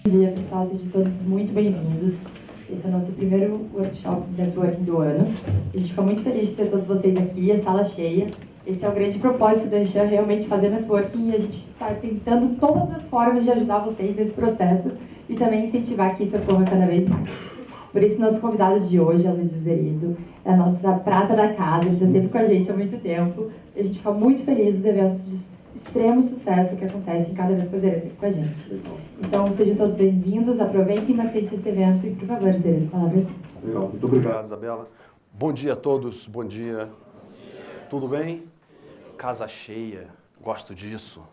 Bom dia, pessoal. Sejam todos muito bem-vindos. Esse é o nosso primeiro workshop de networking do ano. A gente fica muito feliz de ter todos vocês aqui, a sala cheia. Esse é o grande propósito da Anshan, realmente fazer networking, e a gente está tentando todas as formas de ajudar vocês nesse processo e também incentivar que isso ocorra cada vez mais. Por isso, nosso convidado de hoje é o Luiz Zerido, é a nossa prata da casa, ele está sempre com a gente há muito tempo. A gente fica muito feliz dos eventos de extremo sucesso que acontecem cada vez que o Zerido fica com a gente. Então, sejam todos bem-vindos, aproveitem bastante esse evento e, por favor, Zerido, a palavra é sua. Legal, muito obrigado, Isabela. Bom dia a todos, bom dia. Tudo bem? Casa cheia, gosto disso.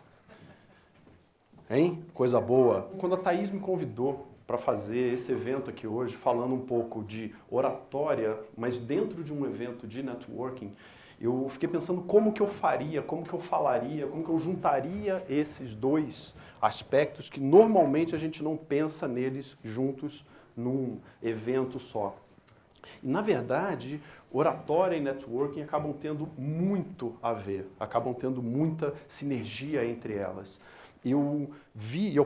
Hein? Coisa boa. Quando a Thaís me convidou para fazer esse evento aqui hoje, falando um pouco de oratória, mas dentro de um evento de networking, eu fiquei pensando como que eu faria, como que eu falaria, como que eu juntaria esses dois aspectos que normalmente a gente não pensa neles juntos num evento só. E, na verdade, oratória e networking acabam tendo muito a ver, acabam tendo muita sinergia entre elas. Eu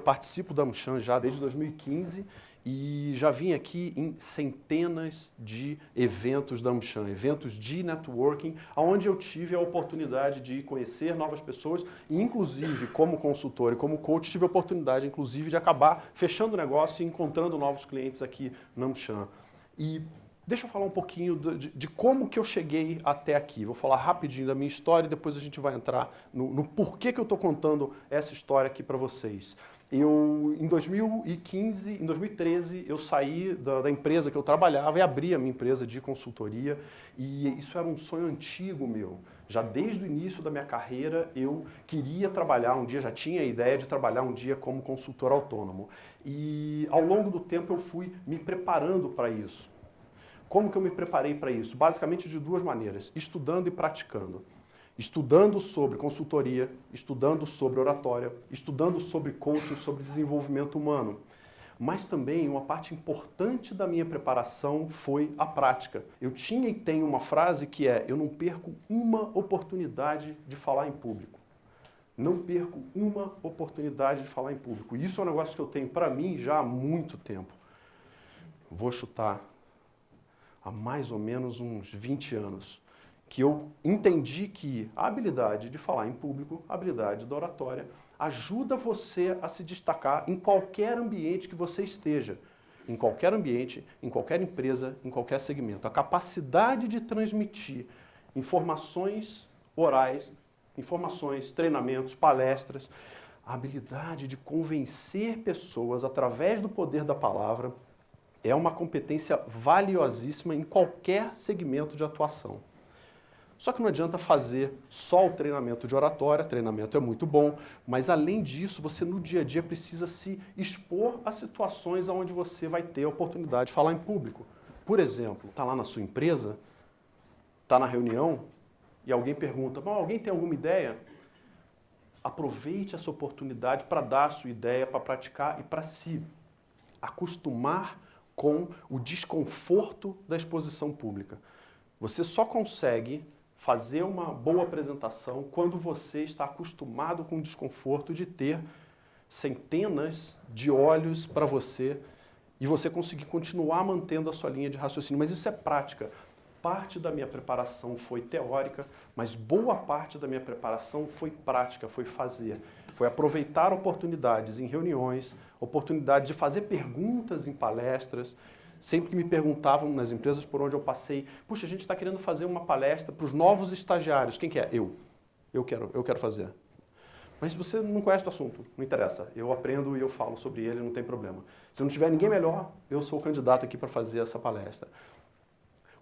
participo da Anshan já desde 2015 e já vim aqui em centenas de eventos da Anshan, eventos de networking, onde eu tive a oportunidade de conhecer novas pessoas e, inclusive, como consultor e como coach, tive a oportunidade, inclusive, de acabar fechando o negócio e encontrando novos clientes aqui na Anshan. E deixa eu falar um pouquinho de como que eu cheguei até aqui. Vou falar rapidinho da minha história e depois a gente vai entrar no porquê que eu estou contando essa história aqui para vocês. Em 2013, eu saí da empresa que eu trabalhava e abri a minha empresa de consultoria. E isso era um sonho antigo meu. Já desde o início da minha carreira, eu queria trabalhar um dia, já tinha a ideia de trabalhar um dia como consultor autônomo. E ao longo do tempo eu fui me preparando para isso. Como que eu me preparei para isso? Basicamente de duas maneiras, estudando e praticando. Estudando sobre consultoria, estudando sobre oratória, estudando sobre coaching, sobre desenvolvimento humano. Mas também uma parte importante da minha preparação foi a prática. Eu tinha e tenho uma frase que é: eu não perco uma oportunidade de falar em público. Não perco uma oportunidade de falar em público. E isso é um negócio que eu tenho para mim já há muito tempo. Vou chutar há mais ou menos uns 20 anos, que eu entendi que a habilidade de falar em público, a habilidade da oratória, ajuda você a se destacar em qualquer ambiente que você esteja. Em qualquer ambiente, em qualquer empresa, em qualquer segmento. A capacidade de transmitir informações orais, informações, treinamentos, palestras, a habilidade de convencer pessoas através do poder da palavra é uma competência valiosíssima em qualquer segmento de atuação. Só que não adianta fazer só o treinamento de oratória, treinamento é muito bom, mas além disso, você no dia a dia precisa se expor a situações onde você vai ter a oportunidade de falar em público. Por exemplo, está lá na sua empresa, está na reunião, e alguém pergunta: alguém tem alguma ideia? Aproveite essa oportunidade para dar a sua ideia, para praticar e para se acostumar com o desconforto da exposição pública. Você só consegue fazer uma boa apresentação quando você está acostumado com o desconforto de ter centenas de olhos para você e você conseguir continuar mantendo a sua linha de raciocínio. Mas isso é prática. Parte da minha preparação foi teórica, mas boa parte da minha preparação foi prática, foi fazer. Foi aproveitar oportunidades em reuniões, oportunidade de fazer perguntas em palestras. Sempre que me perguntavam nas empresas por onde eu passei: puxa, a gente está querendo fazer uma palestra para os novos estagiários. Quem que é? Eu quero fazer. Mas se você não conhece o assunto, não interessa. Eu aprendo e eu falo sobre ele, não tem problema. Se não tiver ninguém melhor, eu sou o candidato aqui para fazer essa palestra.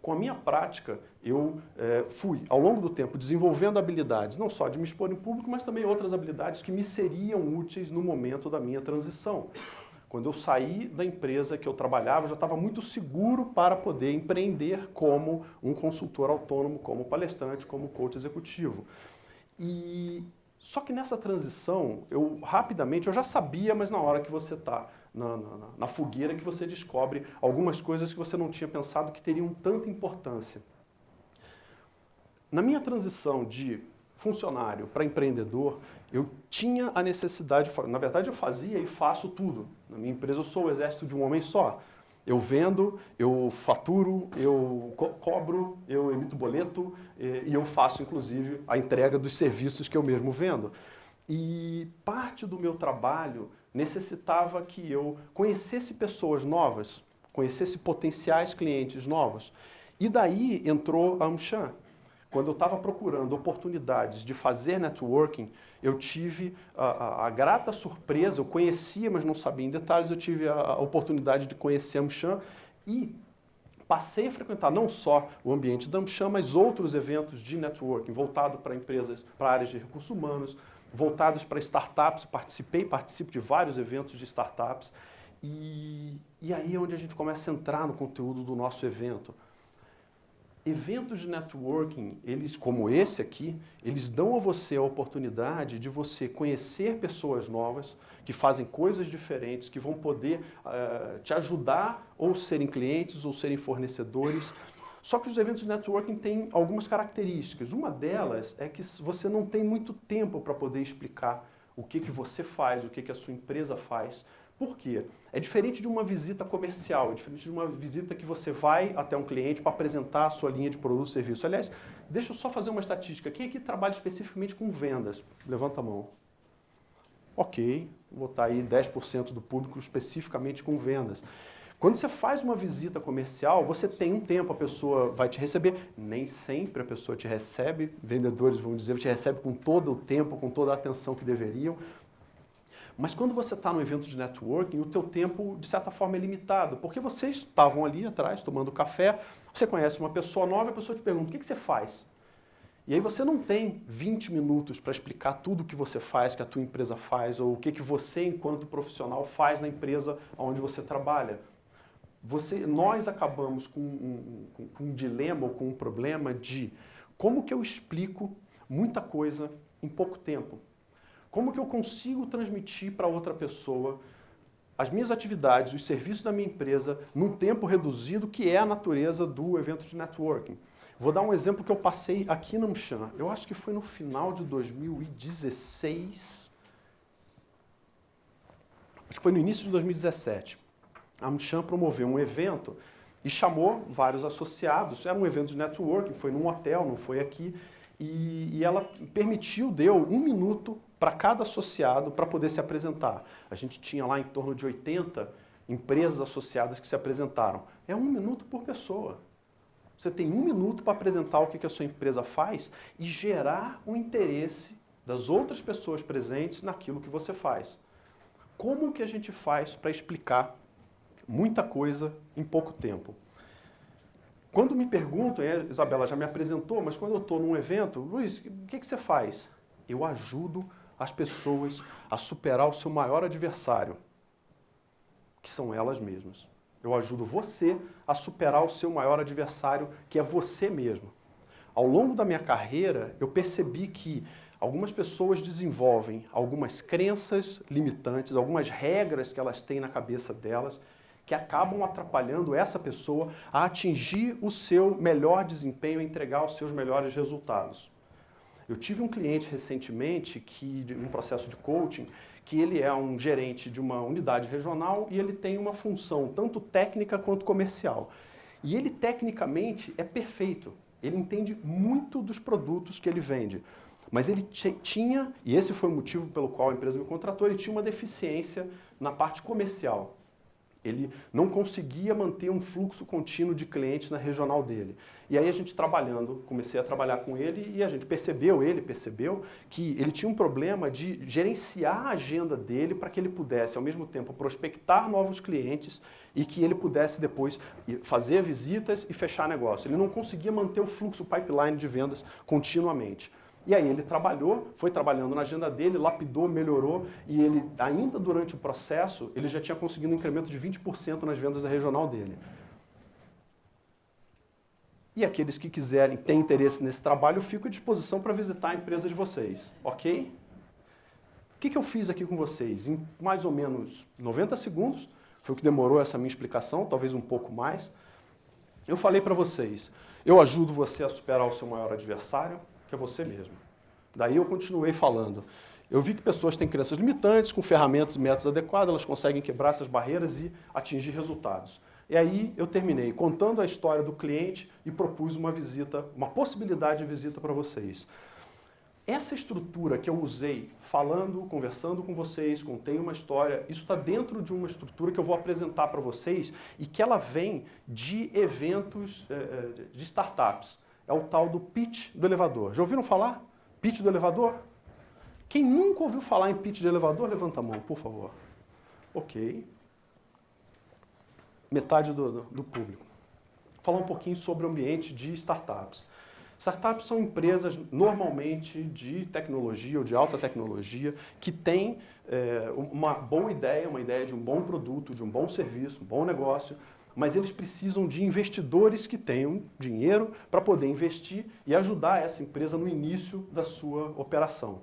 Com a minha prática, eu fui, ao longo do tempo, desenvolvendo habilidades, não só de me expor em público, mas também outras habilidades que me seriam úteis no momento da minha transição. Quando eu saí da empresa que eu trabalhava, eu já estava muito seguro para poder empreender como um consultor autônomo, como palestrante, como coach executivo. Só que nessa transição, eu já sabia, mas na hora que você está na fogueira, que você descobre algumas coisas que você não tinha pensado que teriam tanta importância. Na minha transição de funcionário para empreendedor, eu tinha a necessidade, na verdade eu fazia e faço tudo. Na minha empresa eu sou o exército de um homem só. Eu vendo, eu faturo, eu cobro, eu emito boleto e eu faço, inclusive, a entrega dos serviços que eu mesmo vendo. E parte do meu trabalho necessitava que eu conhecesse pessoas novas, conhecesse potenciais clientes novos. E daí entrou a AmCham. Quando eu estava procurando oportunidades de fazer networking, eu tive a grata surpresa, eu conhecia, mas não sabia em detalhes, eu tive a oportunidade de conhecer a AmCham e passei a frequentar não só o ambiente da AmCham, mas outros eventos de networking, voltado para empresas, para áreas de recursos humanos, voltados para startups, participo de vários eventos de startups, e aí é onde a gente começa a entrar no conteúdo do nosso evento. Eventos de networking, eles, como esse aqui, eles dão a você a oportunidade de você conhecer pessoas novas, que fazem coisas diferentes, que vão poder te ajudar ou serem clientes ou serem fornecedores. Só que os eventos de networking têm algumas características. Uma delas é que você não tem muito tempo para poder explicar o que você faz, o que a sua empresa faz. Por quê? É diferente de uma visita comercial, é diferente de uma visita que você vai até um cliente para apresentar a sua linha de produto e serviço. Aliás, deixa eu só fazer uma estatística. Quem aqui trabalha especificamente com vendas? Levanta a mão. Ok, vou botar aí 10% do público especificamente com vendas. Quando você faz uma visita comercial, você tem um tempo, a pessoa vai te receber. Nem sempre a pessoa te recebe, vendedores vão dizer, te recebe com todo o tempo, com toda a atenção que deveriam. Mas quando você está no evento de networking, o teu tempo, de certa forma, é limitado, porque vocês estavam ali atrás, tomando café, você conhece uma pessoa nova, a pessoa te pergunta, o que você faz? E aí você não tem 20 minutos para explicar tudo o que você faz, que a tua empresa faz, ou o que você, enquanto profissional, faz na empresa onde você trabalha. Nós acabamos com um dilema ou com um problema de como que eu explico muita coisa em pouco tempo. Como que eu consigo transmitir para outra pessoa as minhas atividades, os serviços da minha empresa, num tempo reduzido, que é a natureza do evento de networking. Vou dar um exemplo que eu passei aqui na AmCham. Eu acho que foi no final de 2016. Acho que foi no início de 2017. A AmCham promoveu um evento e chamou vários associados. Era um evento de networking, foi num hotel, não foi aqui. E ela deu 1 minuto para cada associado para poder se apresentar. A gente tinha lá em torno de 80 empresas associadas que se apresentaram. É 1 minuto por pessoa. Você tem 1 minuto para apresentar o que a sua empresa faz e gerar o interesse das outras pessoas presentes naquilo que você faz. Como que a gente faz para explicar muita coisa em pouco tempo? Quando me perguntam, a Isabela já me apresentou, mas quando eu estou num evento, Luiz, o que você faz? Eu ajudo as pessoas a superar o seu maior adversário, que são elas mesmas. Eu ajudo você a superar o seu maior adversário, que é você mesmo. Ao longo da minha carreira, eu percebi que algumas pessoas desenvolvem algumas crenças limitantes, algumas regras que elas têm na cabeça delas, que acabam atrapalhando essa pessoa a atingir o seu melhor desempenho, a entregar os seus melhores resultados. Eu tive um cliente recentemente, num processo de coaching, que ele é um gerente de uma unidade regional e ele tem uma função tanto técnica quanto comercial. E ele tecnicamente é perfeito, ele entende muito dos produtos que ele vende. Mas ele tinha, e esse foi o motivo pelo qual a empresa me contratou, ele tinha uma deficiência na parte comercial. Ele não conseguia manter um fluxo contínuo de clientes na regional dele. E aí a gente comecei a trabalhar com ele e ele percebeu que ele tinha um problema de gerenciar a agenda dele para que ele pudesse, ao mesmo tempo, prospectar novos clientes e que ele pudesse depois fazer visitas e fechar negócio. Ele não conseguia manter o fluxo, o pipeline de vendas continuamente. E aí ele foi trabalhando na agenda dele, lapidou, melhorou, e ele, ainda durante o processo, ele já tinha conseguido um incremento de 20% nas vendas da regional dele. E aqueles que quiserem, têm interesse nesse trabalho, eu fico à disposição para visitar a empresa de vocês, ok? O que eu fiz aqui com vocês? Em mais ou menos 90 segundos, foi o que demorou essa minha explicação, talvez um pouco mais. Eu falei para vocês, eu ajudo você a superar o seu maior adversário, que é você mesmo. Daí eu continuei falando. Eu vi que pessoas têm crenças limitantes, com ferramentas e métodos adequados, elas conseguem quebrar essas barreiras e atingir resultados. E aí eu terminei contando a história do cliente e propus uma visita, uma possibilidade de visita para vocês. Essa estrutura que eu usei falando, conversando com vocês, contei uma história, isso está dentro de uma estrutura que eu vou apresentar para vocês e que ela vem de eventos de startups. É o tal do pitch do elevador. Já ouviram falar? Pitch do elevador? Quem nunca ouviu falar em pitch de elevador, levanta a mão, por favor. Ok. Metade do público. Vou falar um pouquinho sobre o ambiente de startups. Startups são empresas normalmente de tecnologia ou de alta tecnologia que têm uma boa ideia, uma ideia de um bom produto, de um bom serviço, um bom negócio, mas eles precisam de investidores que tenham dinheiro para poder investir e ajudar essa empresa no início da sua operação.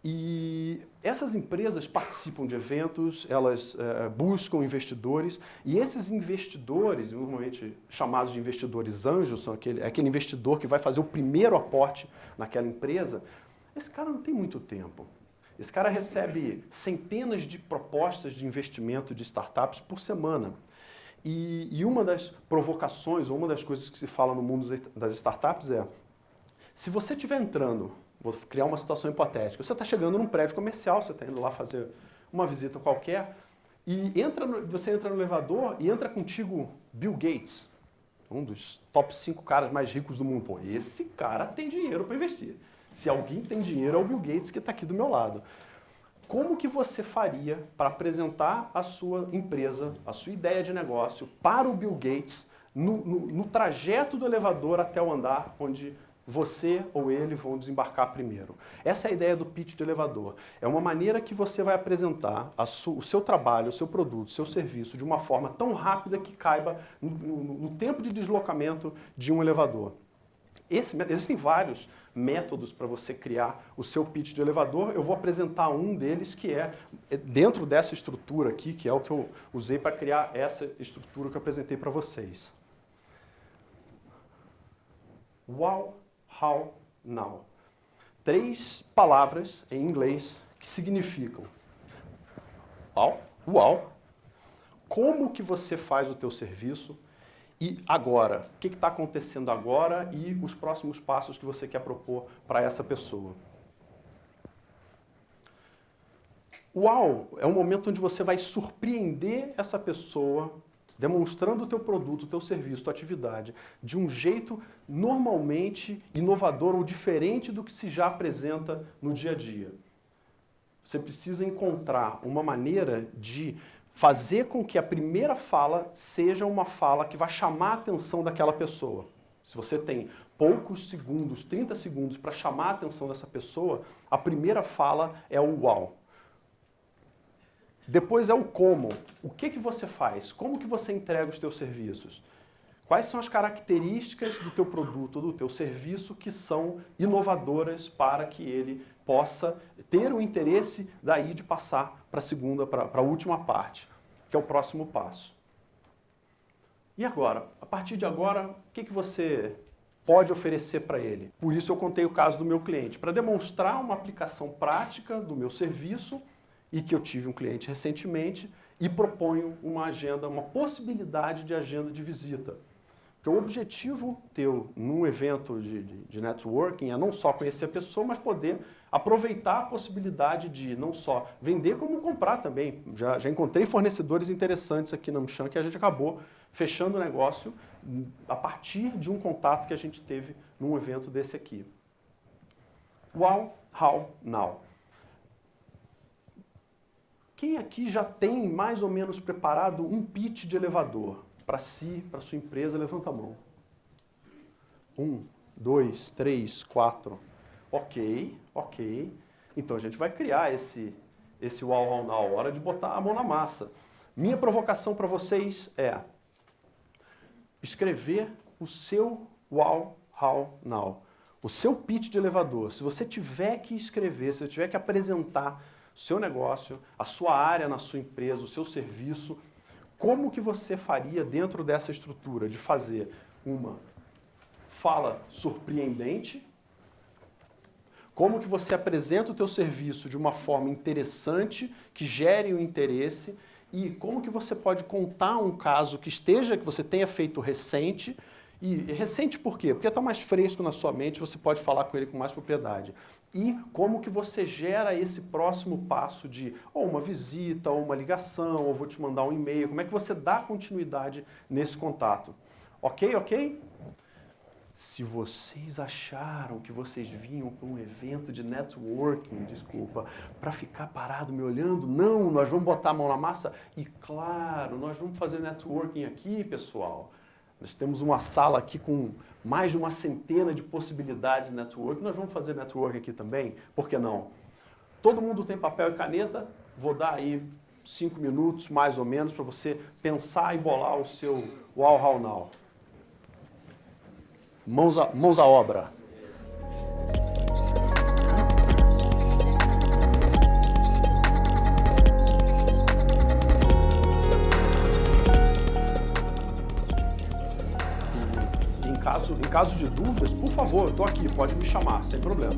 E essas empresas participam de eventos, elas buscam investidores, e esses investidores, normalmente chamados de investidores anjos, são aquele investidor que vai fazer o primeiro aporte naquela empresa. Esse cara não tem muito tempo. Esse cara recebe centenas de propostas de investimento de startups por semana. E uma das provocações, ou uma das coisas que se fala no mundo das startups é, se você estiver entrando, vou criar uma situação hipotética, você está chegando num prédio comercial, você está indo lá fazer uma visita qualquer, e você entra no elevador e entra contigo Bill Gates, um dos top 5 caras mais ricos do mundo. Pô, esse cara tem dinheiro para investir. Se alguém tem dinheiro, é o Bill Gates que está aqui do meu lado. Como que você faria para apresentar a sua empresa, a sua ideia de negócio para o Bill Gates no trajeto do elevador até o andar onde você ou ele vão desembarcar primeiro? Essa é a ideia do pitch de elevador. É uma maneira que você vai apresentar o seu trabalho, o seu produto, o seu serviço de uma forma tão rápida que caiba no tempo de deslocamento de um elevador. Existem vários métodos para você criar o seu pitch de elevador. Eu vou apresentar um deles que é dentro dessa estrutura aqui, que é o que eu usei para criar essa estrutura que eu apresentei para vocês. Wow, how, now. 3 palavras em inglês que significam uau, como que você faz o teu serviço e agora, o que está acontecendo agora e os próximos passos que você quer propor para essa pessoa. Uau é um momento onde você vai surpreender essa pessoa demonstrando o teu produto, o teu serviço, a tua atividade, de um jeito normalmente inovador ou diferente do que se já apresenta no dia a dia. Você precisa encontrar uma maneira de fazer com que a primeira fala seja uma fala que vai chamar a atenção daquela pessoa. Se você tem poucos segundos, 30 segundos para chamar a atenção dessa pessoa, a primeira fala é o uau. Depois é o como. O que você faz? Como que você entrega os teus serviços? Quais são as características do teu produto ou do teu serviço que são inovadoras para que ele possa ter o interesse daí de passar para a segunda, para a última parte, que é o próximo passo. E agora? A partir de agora, o que você pode oferecer para ele? Por isso eu contei o caso do meu cliente, para demonstrar uma aplicação prática do meu serviço e que eu tive um cliente recentemente e proponho uma agenda, uma possibilidade de agenda de visita. Porque o objetivo teu num evento de networking é não só conhecer a pessoa, mas poder aproveitar a possibilidade de não só vender, como comprar também. Já encontrei fornecedores interessantes aqui na Michan que a gente acabou fechando o negócio a partir de um contato que a gente teve num evento desse aqui. Wow, how, now. Quem aqui já tem mais ou menos preparado um pitch de elevador? Para si, para sua empresa, levanta a mão. 1, 2, 3, 4. Ok. Então a gente vai criar esse wow, na hora de botar a mão na massa. Minha provocação para vocês é escrever o seu wow, how, now. O seu pitch de elevador. Se você tiver que escrever, se você tiver que apresentar o seu negócio, a sua área na sua empresa, o seu serviço, como que você faria dentro dessa estrutura de fazer uma fala surpreendente, como que você apresenta o teu serviço de uma forma interessante, que gere o interesse, e como que você pode contar um caso que você tenha feito recente. E recente por quê? Porque está mais fresco na sua mente, você pode falar com ele com mais propriedade. E como que você gera esse próximo passo de ou uma visita, ou uma ligação, ou vou te mandar um e-mail, como é que você dá continuidade nesse contato? Ok, ok? Se vocês acharam que vocês vinham para um evento de networking, desculpa, para ficar parado me olhando, não, nós vamos botar a mão na massa e claro, nós vamos fazer networking aqui, pessoal. Nós temos uma sala aqui com mais de uma centena de possibilidades de networking. Nós vamos fazer networking aqui também? Por que não? Todo mundo tem papel e caneta? Vou dar aí 5 minutos, mais ou menos, para você pensar e bolar o seu Wow, How, Now. Mãos à obra. Em caso de dúvidas, por favor, eu estou aqui, pode me chamar, sem problema.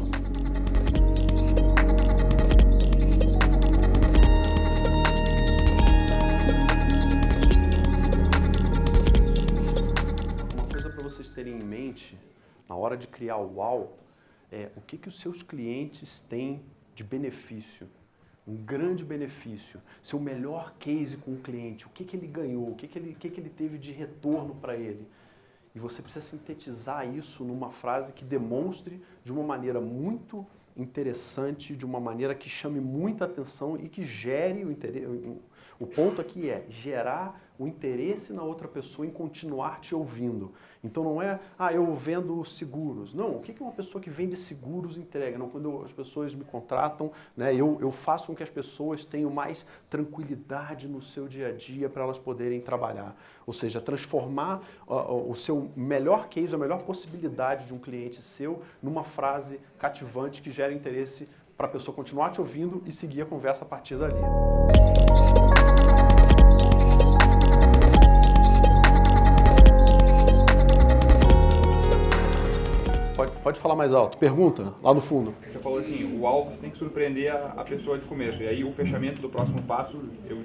Uma coisa para vocês terem em mente, na hora de criar o Wow, é o que os seus clientes têm de benefício. Um grande benefício. Seu melhor case com o cliente, o que ele ganhou, o que ele teve de retorno para ele. E você precisa sintetizar isso numa frase que demonstre de uma maneira muito interessante, de uma maneira que chame muita atenção e que gere o interesse. O ponto aqui é gerar o interesse na outra pessoa em continuar te ouvindo. Então não é, eu vendo seguros. Não, o que uma pessoa que vende seguros entrega? Não, quando as pessoas me contratam, né, eu faço com que as pessoas tenham mais tranquilidade no seu dia a dia para elas poderem trabalhar. Ou seja, transformar o seu melhor case, a melhor possibilidade de um cliente seu numa frase cativante que gera interesse para a pessoa continuar te ouvindo e seguir a conversa a partir dali. Pode falar mais alto. Pergunta, lá no fundo. Você falou assim, o alvo você tem que surpreender a pessoa de começo. E aí o fechamento do próximo passo, eu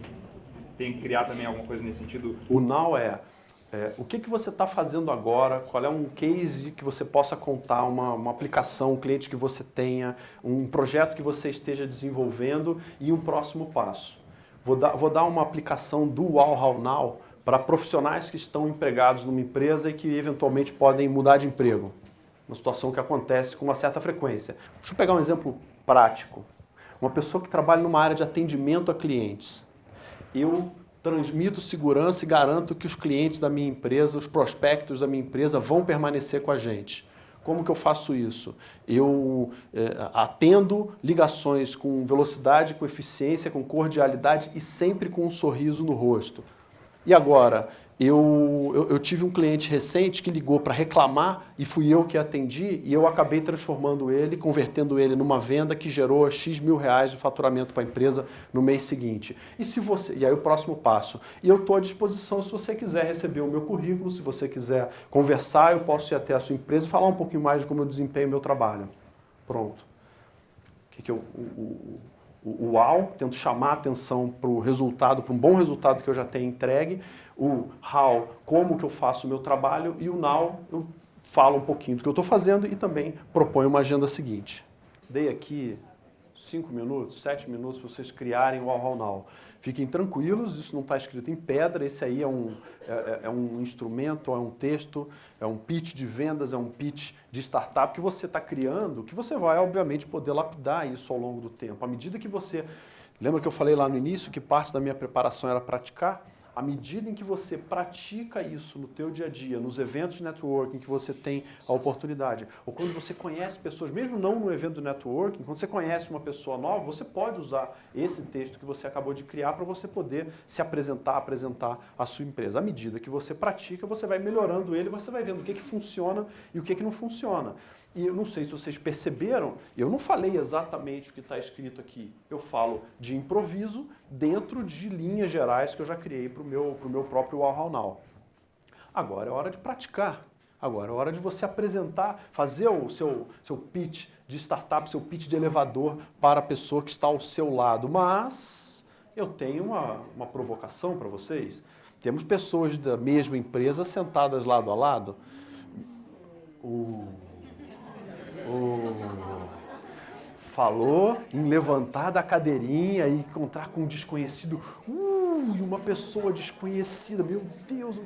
tenho que criar também alguma coisa nesse sentido? O now o que você está fazendo agora, qual é um case que você possa contar, uma aplicação, um cliente que você tenha, um projeto que você esteja desenvolvendo e um próximo passo. Vou dar uma aplicação do Wow, How, Now para profissionais que estão empregados numa empresa e que eventualmente podem mudar de emprego. Uma situação que acontece com uma certa frequência. Deixa eu pegar um exemplo prático. Uma pessoa que trabalha numa área de atendimento a clientes. Eu transmito segurança e garanto que os clientes da minha empresa, os prospectos da minha empresa vão permanecer com a gente. Como que eu faço isso? Eu atendo ligações com velocidade, com eficiência, com cordialidade e sempre com um sorriso no rosto. E agora, eu tive um cliente recente que ligou para reclamar e fui eu que atendi e eu acabei transformando ele, convertendo ele numa venda que gerou X mil reais de faturamento para a empresa no mês seguinte. E aí o próximo passo. E eu estou à disposição se você quiser receber o meu currículo, se você quiser conversar, eu posso ir até a sua empresa e falar um pouquinho mais de como eu desempenho o meu trabalho. Pronto. O wow, tento chamar a atenção para o resultado, para um bom resultado que eu já tenho entregue. O how, como que eu faço o meu trabalho. E o now, eu falo um pouquinho do que eu estou fazendo e também proponho uma agenda seguinte. Dei aqui 5 minutos, 7 minutos para vocês criarem o Wow, How, Now. Fiquem tranquilos, isso não está escrito em pedra, esse aí é um instrumento, é um texto, é um pitch de vendas, é um pitch de startup que você está criando, que você vai, obviamente, poder lapidar isso ao longo do tempo. À medida que você... Lembra que eu falei lá no início que parte da minha preparação era praticar? À medida em que você pratica isso no teu dia a dia, nos eventos de networking que você tem a oportunidade, ou quando você conhece pessoas, mesmo não no evento de networking, quando você conhece uma pessoa nova, você pode usar esse texto que você acabou de criar para você poder se apresentar a sua empresa. À medida que você pratica, você vai melhorando ele, você vai vendo o que funciona e o que não funciona. E eu não sei se vocês perceberam, eu não falei exatamente o que está escrito aqui. Eu falo de improviso dentro de linhas gerais que eu já criei para o meu próprio Wow, How, Now. Agora é hora de praticar. Agora, é hora de você apresentar, fazer o seu pitch de startup, seu pitch de elevador para a pessoa que está ao seu lado. Mas eu tenho uma provocação para vocês. Temos pessoas da mesma empresa sentadas lado a lado. Falou em levantar da cadeirinha e encontrar com um desconhecido. Uma pessoa desconhecida, meu Deus.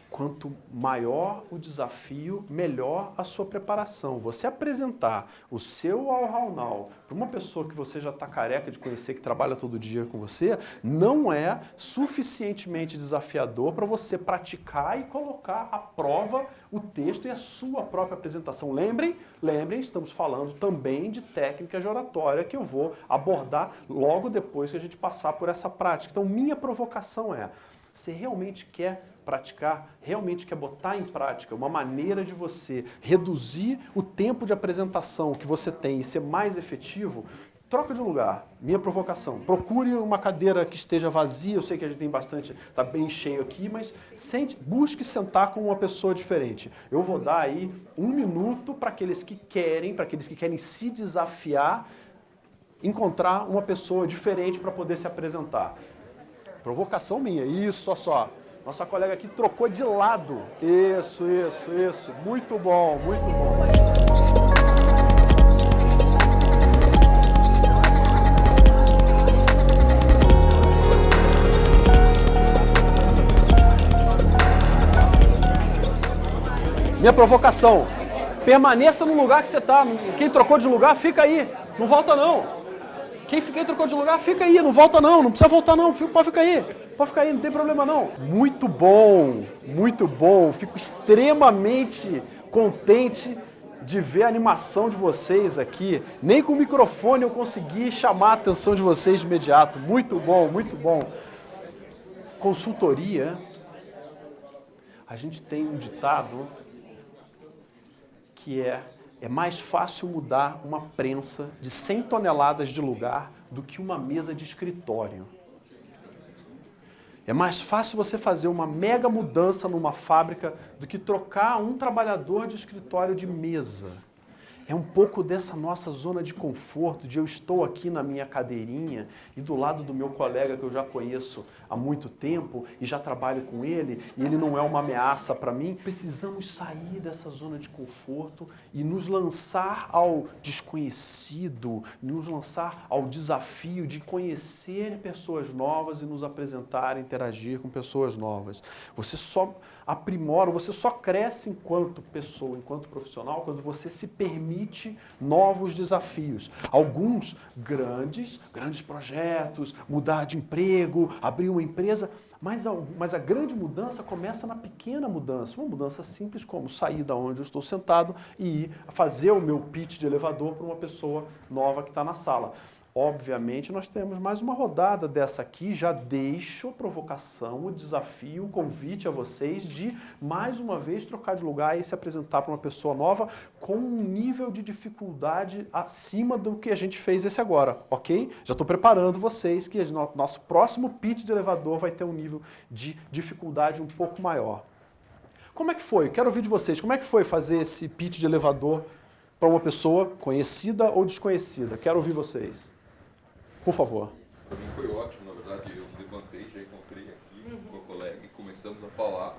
Quanto maior o desafio, melhor a sua preparação. Você apresentar o seu How Now para uma pessoa que você já está careca de conhecer, que trabalha todo dia com você, não é suficientemente desafiador para você praticar e colocar à prova o texto e a sua própria apresentação. Lembrem, estamos falando também de técnicas de oratória que eu vou abordar logo depois que a gente passar por essa prática. Então, minha provocação é: você realmente quer praticar, realmente quer botar em prática uma maneira de você reduzir o tempo de apresentação que você tem e ser mais efetivo? Troca de lugar. Minha provocação. Procure uma cadeira que esteja vazia. Eu sei que a gente tem bastante, está bem cheio aqui, mas busque sentar com uma pessoa diferente. Eu vou dar aí 1 minuto para aqueles que querem se desafiar, encontrar uma pessoa diferente para poder se apresentar. Provocação minha, isso, olha só. Nossa colega aqui trocou de lado. Isso. Muito bom, muito bom. Minha provocação. Permaneça no lugar que você está. Quem trocou de lugar, fica aí. Não volta não. Quem trocou de lugar, fica aí, não volta não, não precisa voltar não, pode ficar aí, não tem problema não. Muito bom, fico extremamente contente de ver a animação de vocês aqui. Nem com o microfone eu consegui chamar a atenção de vocês de imediato, muito bom. Consultoria, a gente tem um ditado que é mais fácil mudar uma prensa de 100 toneladas de lugar do que uma mesa de escritório. É mais fácil você fazer uma mega mudança numa fábrica do que trocar um trabalhador de escritório de mesa. É um pouco dessa nossa zona de conforto, de eu estou aqui na minha cadeirinha e do lado do meu colega que eu já conheço há muito tempo e já trabalho com ele e ele não é uma ameaça para mim. Precisamos sair dessa zona de conforto e nos lançar ao desconhecido, nos lançar ao desafio de conhecer pessoas novas e nos apresentar, interagir com pessoas novas. Você só aprimora, você só cresce enquanto pessoa, enquanto profissional, quando você se permite novos desafios. Alguns grandes projetos, mudar de emprego, abrir uma empresa, mas a grande mudança começa na pequena mudança. Uma mudança simples como sair da onde eu estou sentado e ir fazer o meu pitch de elevador para uma pessoa nova que está na sala. Obviamente, nós temos mais uma rodada dessa aqui, já deixo a provocação, o desafio, o convite a vocês de, mais uma vez, trocar de lugar e se apresentar para uma pessoa nova com um nível de dificuldade acima do que a gente fez esse agora, ok? Já estou preparando vocês que nosso próximo pitch de elevador vai ter um nível de dificuldade um pouco maior. Como é que foi? Quero ouvir de vocês. Como é que foi fazer esse pitch de elevador para uma pessoa conhecida ou desconhecida? Quero ouvir vocês. Por favor. Para mim foi ótimo, na verdade, eu levantei, já encontrei aqui com a colega e começamos a falar.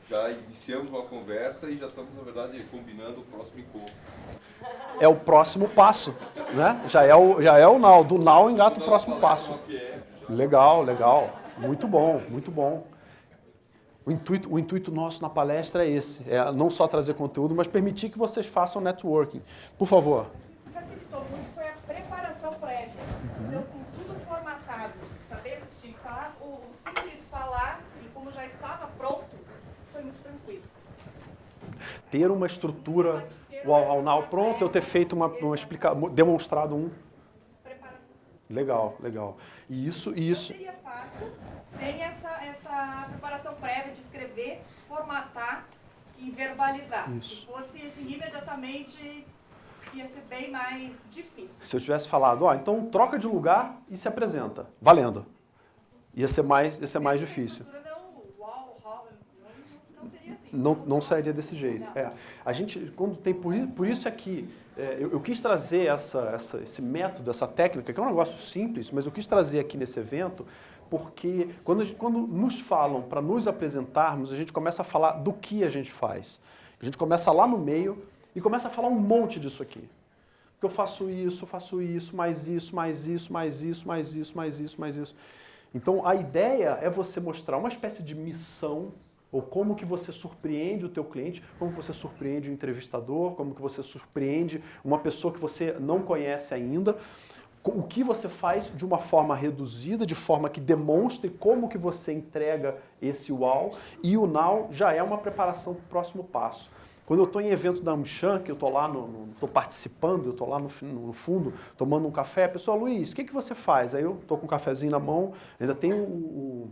Já iniciamos uma conversa e já estamos, na verdade, combinando o próximo encontro. É o próximo passo, né? Já é o now. Do now engata o próximo passo. Legal. Muito bom. O intuito nosso na palestra é esse. É não só trazer conteúdo, mas permitir que vocês façam networking. Por favor. Facilitou muito foi a preparação prévia. Então, com tudo formatado, saber o que tinha que falar, o simples falar, e como já estava pronto, foi muito tranquilo. Ter uma estrutura, o How Now pronto, eu ter feito demonstrado um. Preparação. Legal. E isso. Não seria fácil sem essa preparação prévia de escrever, formatar e verbalizar. Isso. Se fosse assim, imediatamente ia ser bem mais difícil. Se eu tivesse falado, então troca de lugar e se apresenta, valendo. Ia ser mais difícil. Não sairia desse jeito. A gente, quando tem, por isso é que eu quis trazer esse método, essa técnica, que é um negócio simples, mas eu quis trazer aqui nesse evento, porque quando nos falam para nos apresentarmos, a gente começa a falar do que a gente faz. A gente começa lá no meio e começa a falar um monte disso aqui. Que eu faço isso, mais isso, mais isso, mais isso, mais isso, mais isso, mais isso. Então, a ideia é você mostrar uma espécie de missão, ou como que você surpreende o teu cliente, como que você surpreende o entrevistador, como que você surpreende uma pessoa que você não conhece ainda, o que você faz de uma forma reduzida, de forma que demonstre como que você entrega esse wow, e o now já é uma preparação para o próximo passo. Quando eu estou em evento da AmCham, que eu estou lá, estou participando, eu estou lá no fundo, tomando um café, a pessoa, Luiz, o que você faz? Aí eu estou com um cafezinho na mão, ainda tem o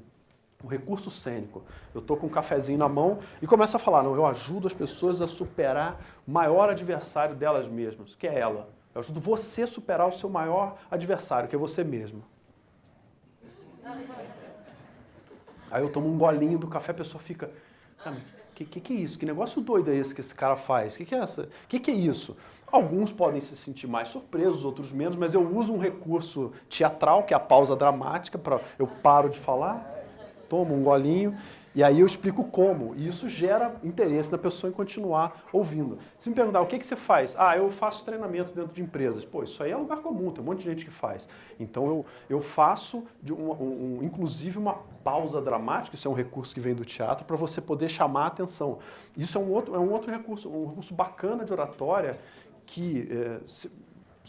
recurso cênico. Eu estou com um cafezinho na mão e começo a falar, não, eu ajudo as pessoas a superar o maior adversário delas mesmas, que é ela. Eu ajudo você a superar o seu maior adversário, que é você mesmo. Aí eu tomo um golinho do café, a pessoa fica... Que é isso? Que negócio doido é esse que esse cara faz? Que é isso? Alguns podem se sentir mais surpresos, outros menos, mas eu uso um recurso teatral, que é a pausa dramática, eu paro de falar, tomo um golinho, e aí eu explico como. E isso gera interesse da pessoa em continuar ouvindo. Se me perguntar, o que você faz? Eu faço treinamento dentro de empresas. Pô, isso aí é lugar comum, tem um monte de gente que faz. Então eu faço, inclusive, uma pausa dramática, isso é um recurso que vem do teatro, para você poder chamar a atenção. Isso é um outro recurso, um recurso bacana de oratória, que, se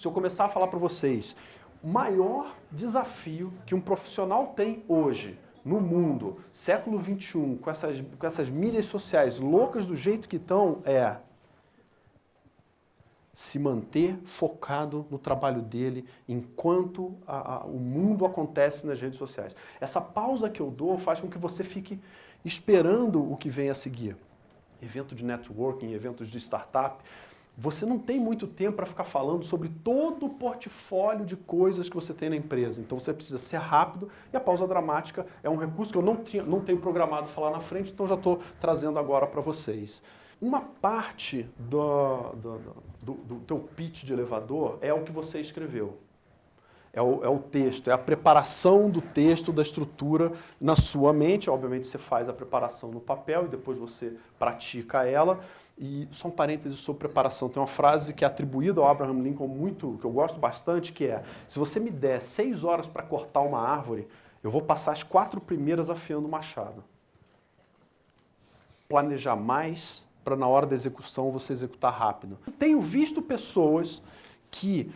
eu começar a falar para vocês, o maior desafio que um profissional tem hoje, no mundo, século XXI, com essas mídias sociais loucas do jeito que estão, é se manter focado no trabalho dele enquanto o mundo acontece nas redes sociais. Essa pausa que eu dou faz com que você fique esperando o que vem a seguir. Evento de networking, eventos de startup, você não tem muito tempo para ficar falando sobre todo o portfólio de coisas que você tem na empresa. Então você precisa ser rápido e a pausa dramática é um recurso que eu não tenho programado falar na frente, então já estou trazendo agora para vocês. Uma parte do teu pitch de elevador é o que você escreveu. É o texto, é a preparação do texto, da estrutura na sua mente. Obviamente você faz a preparação no papel e depois você pratica ela. E só um parênteses sobre preparação. Tem uma frase que é atribuída ao Abraham Lincoln que eu gosto bastante, que é: se você me der 6 horas para cortar uma árvore, eu vou passar as 4 primeiras afiando o machado. Planejar mais para na hora da execução você executar rápido. Tenho visto pessoas que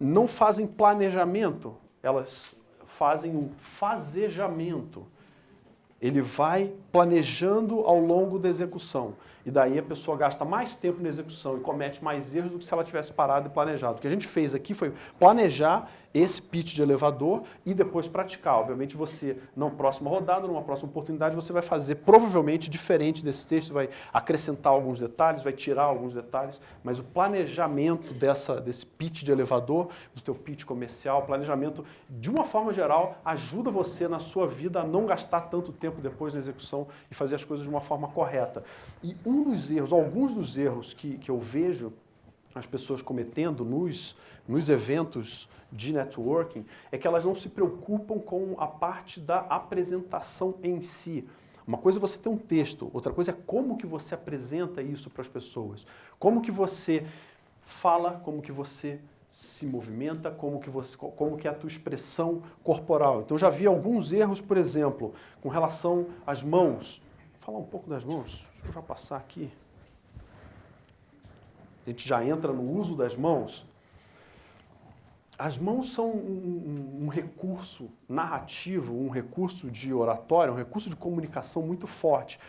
não fazem planejamento, elas fazem um fazejamento. Ele vai planejando ao longo da execução. E daí a pessoa gasta mais tempo na execução e comete mais erros do que se ela tivesse parado e planejado. O que a gente fez aqui foi planejar esse pitch de elevador e depois praticar. Obviamente você, na próxima rodada, numa próxima oportunidade, você vai fazer provavelmente diferente desse texto, vai acrescentar alguns detalhes, vai tirar alguns detalhes, mas o planejamento desse pitch de elevador, do teu pitch comercial, planejamento, de uma forma geral, ajuda você na sua vida a não gastar tanto tempo depois na execução e fazer as coisas de uma forma correta. E alguns dos erros que eu vejo as pessoas cometendo nos eventos de networking é que elas não se preocupam com a parte da apresentação em si. Uma coisa é você ter um texto, outra coisa é como que você apresenta isso para as pessoas. Como que você fala, como que você se movimenta, como que é a tua expressão corporal. Então já vi alguns erros, por exemplo, com relação às mãos. Vou falar um pouco das mãos. Deixa eu já passar aqui. A gente já entra no uso das mãos. As mãos são um recurso narrativo, um recurso de oratória, um recurso de comunicação muito forte.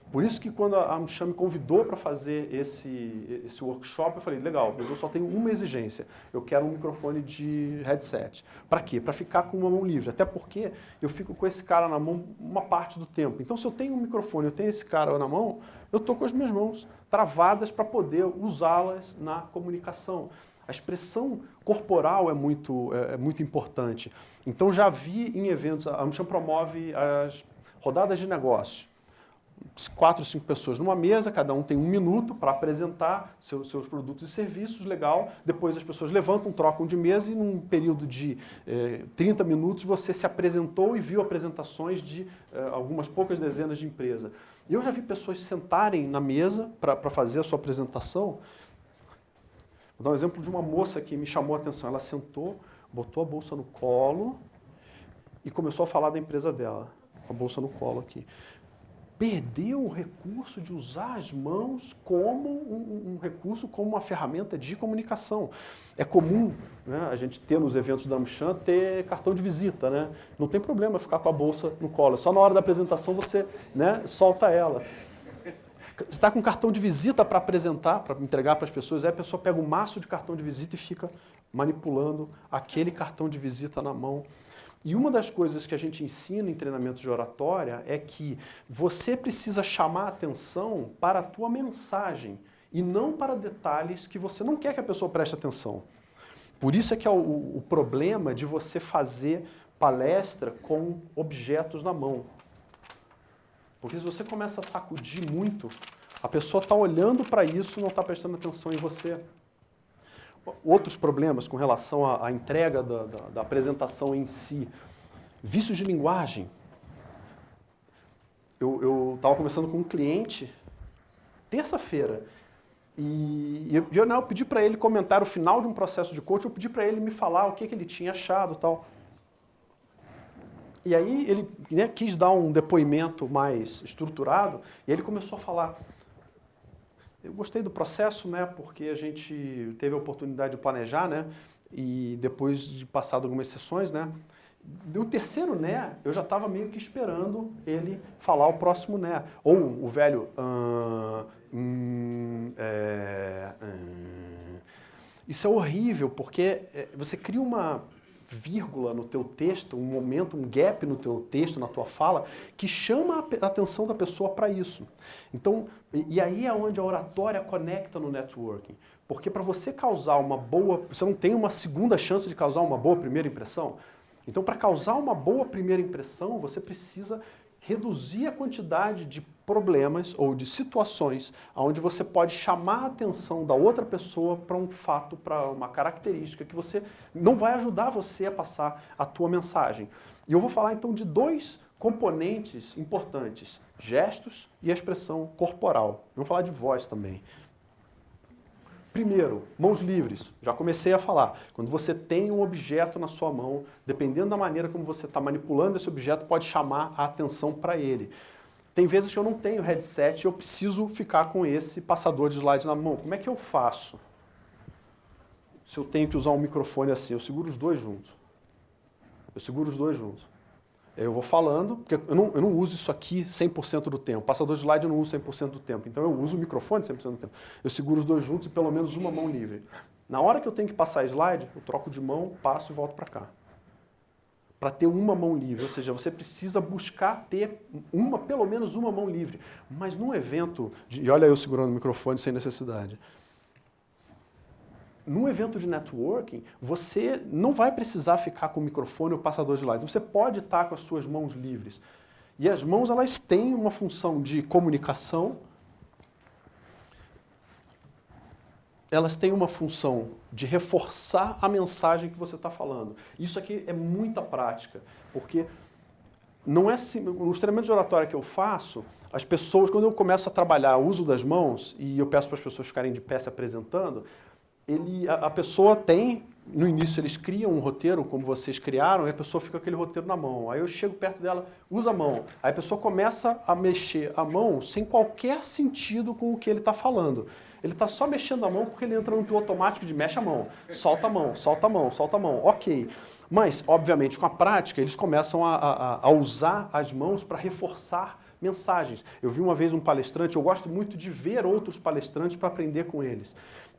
Por isso que quando a AmCham me convidou para fazer esse workshop, eu falei, legal, mas eu só tenho uma exigência. Eu quero um microfone de headset. Para quê? Para ficar com uma mão livre. Até porque eu fico com esse cara na mão uma parte do tempo. Então, se eu tenho um microfone, eu tenho esse cara na mão, eu estou com as minhas mãos travadas para poder usá-las na comunicação. A expressão corporal é muito importante. Então, já vi em eventos, a AmCham promove as rodadas de negócio. 4 ou 5 pessoas numa mesa, cada um tem 1 minuto para apresentar seus produtos e serviços, legal. Depois as pessoas levantam, trocam de mesa e num período de 30 minutos você se apresentou e viu apresentações de algumas poucas dezenas de empresas. E eu já vi pessoas sentarem na mesa para fazer a sua apresentação. Vou dar um exemplo de uma moça que me chamou a atenção. Ela sentou, botou a bolsa no colo e começou a falar da empresa dela. A bolsa no colo aqui. Perdeu o recurso de usar as mãos como um recurso, como uma ferramenta de comunicação. É comum, né, a gente ter nos eventos da AmCham ter cartão de visita, né? Não tem problema ficar com a bolsa no colo, só na hora da apresentação você, né, solta ela. Você está com cartão de visita para apresentar, para entregar para as pessoas, aí a pessoa pega um maço de cartão de visita e fica manipulando aquele cartão de visita na mão. E uma das coisas que a gente ensina em treinamento de oratória é que você precisa chamar a atenção para a tua mensagem e não para detalhes que você não quer que a pessoa preste atenção. Por isso é que é o problema de você fazer palestra com objetos na mão. Porque se você começa a sacudir muito, a pessoa está olhando para isso e não está prestando atenção em você. Outros problemas com relação à entrega da apresentação em si. Vícios de linguagem. Eu estava conversando com um cliente terça-feira e eu pedi para ele comentar o final de um processo de coaching, eu pedi para ele me falar o que ele tinha achado e tal. E aí ele, né, quis dar um depoimento mais estruturado e ele começou a falar... Eu gostei do processo, né, porque a gente teve a oportunidade de planejar, né, e depois de passar algumas sessões, né, no terceiro né, eu já estava meio que esperando ele falar o próximo né, ou o velho Isso é horrível, porque você cria uma vírgula no teu texto, um momento, um gap no teu texto, na tua fala, que chama a atenção da pessoa para isso. Então, e aí é onde a oratória conecta no networking. Porque para você causar uma boa... Você não tem uma segunda chance de causar uma boa primeira impressão. Então, para causar uma boa primeira impressão, você precisa reduzir a quantidade de problemas ou de situações onde você pode chamar a atenção da outra pessoa para um fato, para uma característica que você não vai ajudar você a passar a tua mensagem. E eu vou falar então de 2 componentes importantes, gestos e a expressão corporal. Vamos falar de voz também. Primeiro, mãos livres. Já comecei a falar. Quando você tem um objeto na sua mão, dependendo da maneira como você está manipulando esse objeto, pode chamar a atenção para ele. Tem vezes que eu não tenho headset e eu preciso ficar com esse passador de slide na mão. Como é que eu faço? Se eu tenho que usar um microfone assim, eu seguro os dois juntos. Eu vou falando, porque eu não uso isso aqui 100% do tempo. Passador de slide eu não uso 100% do tempo. Então eu uso o microfone 100% do tempo. Eu seguro os dois juntos e pelo menos uma mão livre. Na hora que eu tenho que passar slide, eu troco de mão, passo e volto para cá. Para ter uma mão livre. Ou seja, você precisa buscar ter pelo menos uma mão livre. Mas num evento, e olha eu segurando o microfone sem necessidade. Num evento de networking, você não vai precisar ficar com o microfone ou passador de slide. Você pode estar com as suas mãos livres. E as mãos, elas têm uma função de comunicação, elas têm uma função de reforçar a mensagem que você está falando. Isso aqui é muita prática, porque não é assim, nos treinamentos de oratória que eu faço, as pessoas, quando eu começo a trabalhar o uso das mãos, e eu peço para as pessoas ficarem de pé se apresentando, a pessoa tem, no início eles criam um roteiro, como vocês criaram, e a pessoa fica com aquele roteiro na mão. Aí eu chego perto dela, usa a mão. Aí a pessoa começa a mexer a mão sem qualquer sentido com o que ele está falando. Ele está só mexendo a mão porque ele entra no piloto automático de mexe a mão, solta a mão, solta a mão, solta a mão. Ok. Mas, obviamente, com a prática, eles começam a usar as mãos para reforçar mensagens. Eu vi uma vez um palestrante, eu gosto muito de ver outros palestrantes para aprender com eles.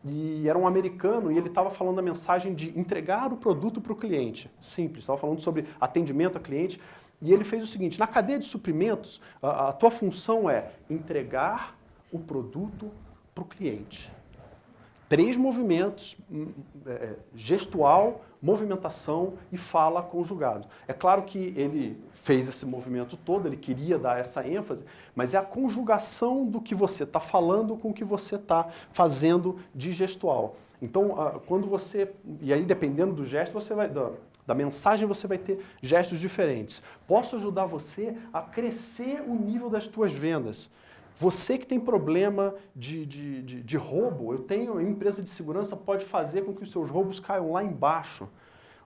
E era um americano e ele estava falando a mensagem de entregar o produto para o cliente. Simples, estava falando sobre atendimento a cliente. E ele fez o seguinte, na cadeia de suprimentos, a tua função é entregar o produto para o cliente. 3 movimentos, gestual, movimentação e fala conjugado. É claro que ele fez esse movimento todo, ele queria dar essa ênfase, mas é a conjugação do que você está falando com o que você está fazendo de gestual. Então, quando você... E aí, dependendo do gesto, você vai... Da mensagem você vai ter gestos diferentes. Posso ajudar você a crescer o nível das tuas vendas. Você que tem problema de roubo, eu tenho empresa de segurança, pode fazer com que os seus roubos caiam lá embaixo.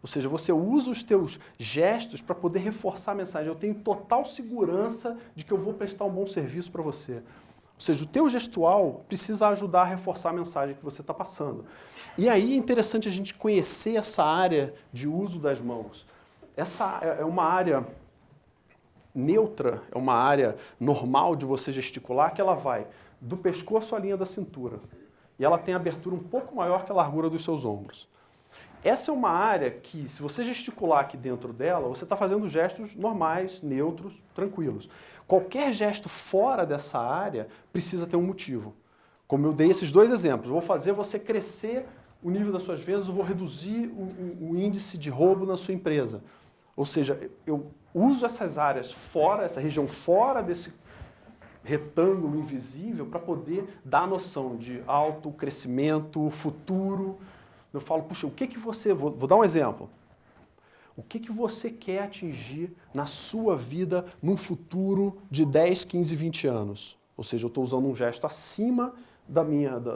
Ou seja, você usa os teus gestos para poder reforçar a mensagem. Eu tenho total segurança de que eu vou prestar um bom serviço para você. Ou seja, o teu gestual precisa ajudar a reforçar a mensagem que você está passando. E aí é interessante a gente conhecer essa área de uso das mãos. Essa é uma área neutra, é uma área normal de você gesticular, que ela vai do pescoço à linha da cintura. E ela tem abertura um pouco maior que a largura dos seus ombros. Essa é uma área que, se você gesticular aqui dentro dela, você está fazendo gestos normais, neutros, tranquilos. Qualquer gesto fora dessa área precisa ter um motivo. Como eu dei esses 2 exemplos, eu vou fazer você crescer o nível das suas vendas, eu vou reduzir o índice de roubo na sua empresa. Ou seja, eu uso essas áreas fora, essa região fora desse retângulo invisível para poder dar a noção de alto crescimento, futuro. Eu falo, puxa, o que que você... Vou dar um exemplo. O que que você quer atingir na sua vida num futuro de 10, 15, 20 anos? Ou seja, eu estou usando um gesto acima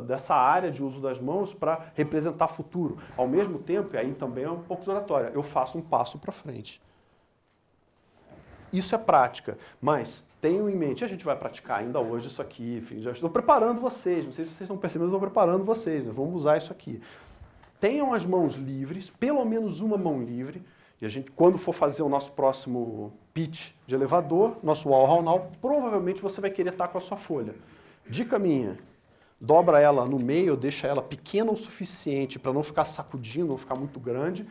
dessa área de uso das mãos para representar futuro. Ao mesmo tempo, e aí também é um pouco de oratória, eu faço um passo para frente. Isso é prática, mas tenham em mente, a gente vai praticar ainda hoje isso aqui, enfim, já estou preparando vocês, não sei se vocês estão percebendo, eu estou preparando vocês, né? Vamos usar isso aqui. Tenham as mãos livres, pelo menos uma mão livre, e a gente, quando for fazer o nosso próximo pitch de elevador, nosso wall now, provavelmente você vai querer estar com a sua folha. Dica minha, dobra ela no meio, deixa ela pequena o suficiente para não ficar sacudindo, não ficar muito grande,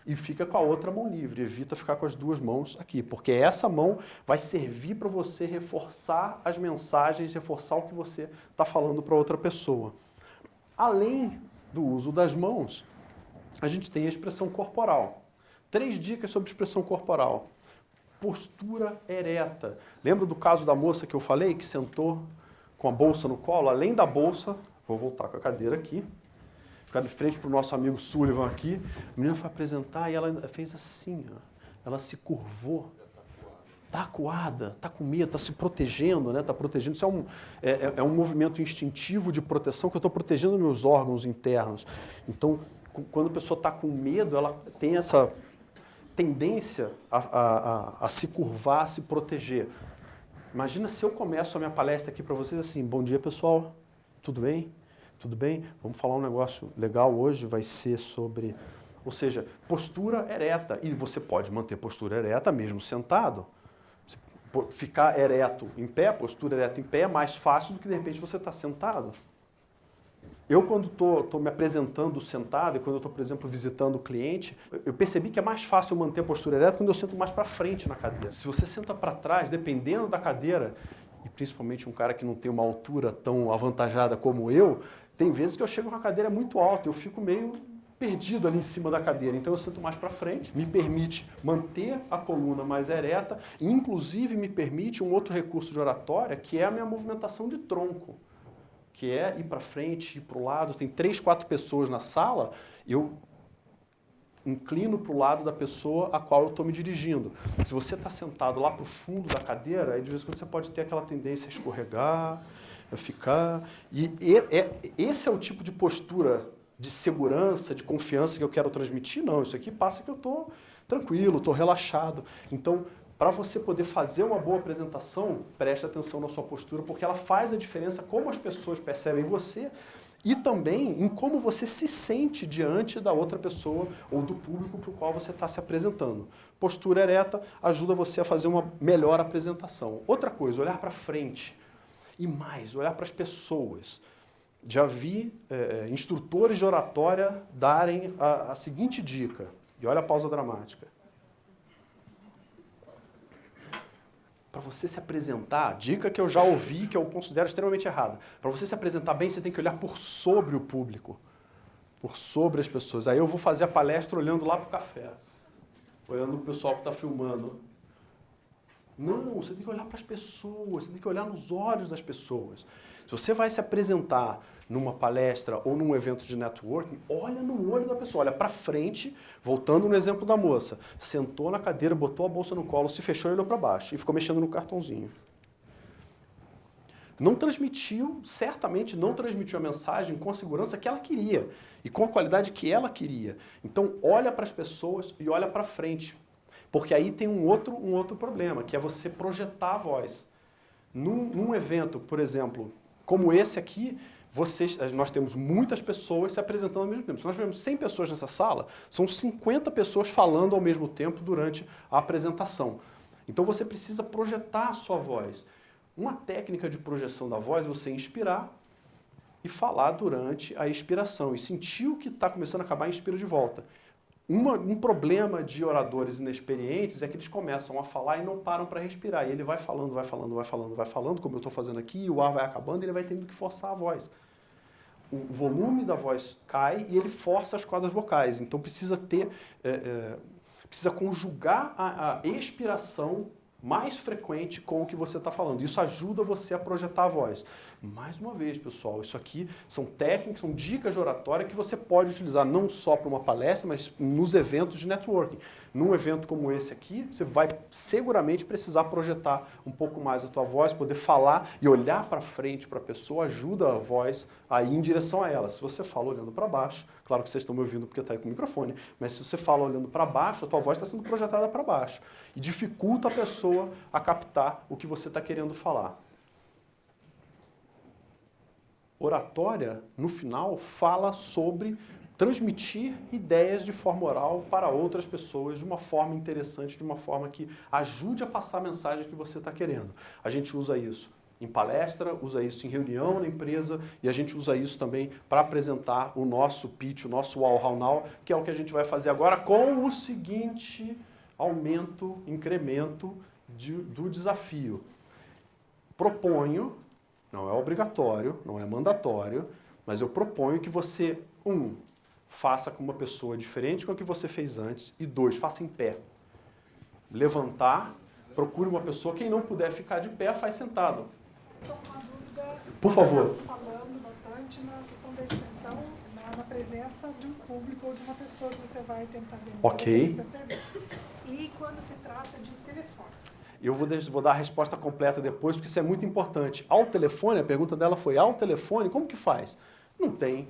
e fica com a outra mão livre. Evita ficar com as 2 mãos aqui, porque essa mão vai servir para você reforçar as mensagens, reforçar o que você está falando para outra pessoa. Além do uso das mãos, a gente tem a expressão corporal. 3 dicas sobre expressão corporal. Postura ereta. Lembra do caso da moça que eu falei, que sentou com a bolsa no colo? Além da bolsa, vou voltar com a cadeira aqui, ficar de frente para o nosso amigo Sullivan aqui. A menina foi apresentar e ela fez assim, ó. Ela se curvou. Está acuada, está com medo, está se protegendo, né? Está protegendo. Isso é um movimento instintivo de proteção que eu estou protegendo meus órgãos internos. Então, quando a pessoa está com medo, ela tem essa tendência a se curvar, a se proteger. Imagina se eu começo a minha palestra aqui para vocês assim, bom dia pessoal, tudo bem? Tudo bem? Vamos falar um negócio legal hoje, vai ser sobre... Ou seja, postura ereta. E você pode manter postura ereta mesmo sentado. Ficar ereto em pé, postura ereta em pé, é mais fácil do que de repente você está sentado. Eu, quando estou me apresentando sentado e quando eu estou, por exemplo, visitando o cliente, eu percebi que é mais fácil manter a postura ereta quando eu sento mais para frente na cadeira. Se você senta para trás, dependendo da cadeira, e principalmente um cara que não tem uma altura tão avantajada como eu, tem vezes que eu chego com a cadeira muito alta, eu fico meio perdido ali em cima da cadeira. Então eu sento mais para frente, me permite manter a coluna mais ereta e inclusive me permite um outro recurso de oratória, que é a minha movimentação de tronco, que é ir para frente, ir para o lado. Tem 3, 4 pessoas na sala, eu inclino para o lado da pessoa a qual eu estou me dirigindo. Se você está sentado lá para o fundo da cadeira, aí de vez em quando você pode ter aquela tendência a escorregar, a ficar... Esse é o tipo de postura de segurança, de confiança que eu quero transmitir? Não, isso aqui passa que eu estou tranquilo, estou relaxado. Então, para você poder fazer uma boa apresentação, preste atenção na sua postura, porque ela faz a diferença como as pessoas percebem você e também em como você se sente diante da outra pessoa ou do público para o qual você está se apresentando. Postura ereta ajuda você a fazer uma melhor apresentação. Outra coisa, olhar para frente. E mais, olhar para as pessoas. Já vi instrutores de oratória darem a seguinte dica. E olha a pausa dramática. para você se apresentar, dica que eu já ouvi, que eu considero extremamente errada, para você se apresentar bem, você tem que olhar por sobre o público, por sobre as pessoas. Aí eu vou fazer a palestra olhando lá para o café, olhando para o pessoal que está filmando. Não, você tem que olhar para as pessoas, você tem que olhar nos olhos das pessoas. Se você vai se apresentar numa palestra ou num evento de networking, olha no olho da pessoa, olha para frente, voltando no exemplo da moça, sentou na cadeira, botou a bolsa no colo, se fechou e olhou para baixo e ficou mexendo no cartãozinho. Não transmitiu, certamente não transmitiu a mensagem com a segurança que ela queria e com a qualidade que ela queria. Então, olha para as pessoas e olha para frente, porque aí tem um outro problema, que é você projetar a voz. Num evento, por exemplo, como esse aqui, nós temos muitas pessoas se apresentando ao mesmo tempo. Se nós tivermos 100 pessoas nessa sala, são 50 pessoas falando ao mesmo tempo durante a apresentação. Então você precisa projetar a sua voz. Uma técnica de projeção da voz é você inspirar e falar durante a expiração. E sentir o que está começando a acabar, inspira de volta. Um problema de oradores inexperientes é que eles começam a falar e não param para respirar. E ele vai falando, vai falando, vai falando, vai falando, como eu estou fazendo aqui, e o ar vai acabando e ele vai tendo que forçar a voz. O volume da voz cai e ele força as cordas vocais. Então precisa precisa conjugar a expiração mais frequente com o que você está falando. Isso ajuda você a projetar a voz. Mais uma vez, pessoal, isso aqui são técnicas, são dicas de oratória que você pode utilizar não só para uma palestra, mas nos eventos de networking. Num evento como esse aqui, você vai seguramente precisar projetar um pouco mais a tua voz, poder falar e olhar para frente para a pessoa ajuda a voz a ir em direção a ela. Se você fala olhando para baixo, claro que vocês estão me ouvindo porque está aí com o microfone, mas se você fala olhando para baixo, a tua voz está sendo projetada para baixo e dificulta a pessoa a captar o que você está querendo falar. Oratória, no final, fala sobre transmitir ideias de forma oral para outras pessoas de uma forma interessante, de uma forma que ajude a passar a mensagem que você está querendo. A gente usa isso em palestra, usa isso em reunião na empresa e a gente usa isso também para apresentar o nosso pitch, o nosso Wow How Now, que é o que a gente vai fazer agora com o seguinte aumento, incremento do desafio. Proponho, não é obrigatório, não é mandatório, mas eu proponho que você, faça com uma pessoa diferente com a que você fez antes, e 2, faça em pé. Levantar, procure uma pessoa, quem não puder ficar de pé, faz sentado. Estou com uma dúvida. Por favor. Falando bastante na questão da expressão, na presença de um público ou de uma pessoa que você vai tentar vender Ok. o seu serviço. E quando se trata de telefone? Eu vou dar a resposta completa depois, porque isso é muito importante. Ao telefone, a pergunta dela foi, ao telefone, como que faz? Não tem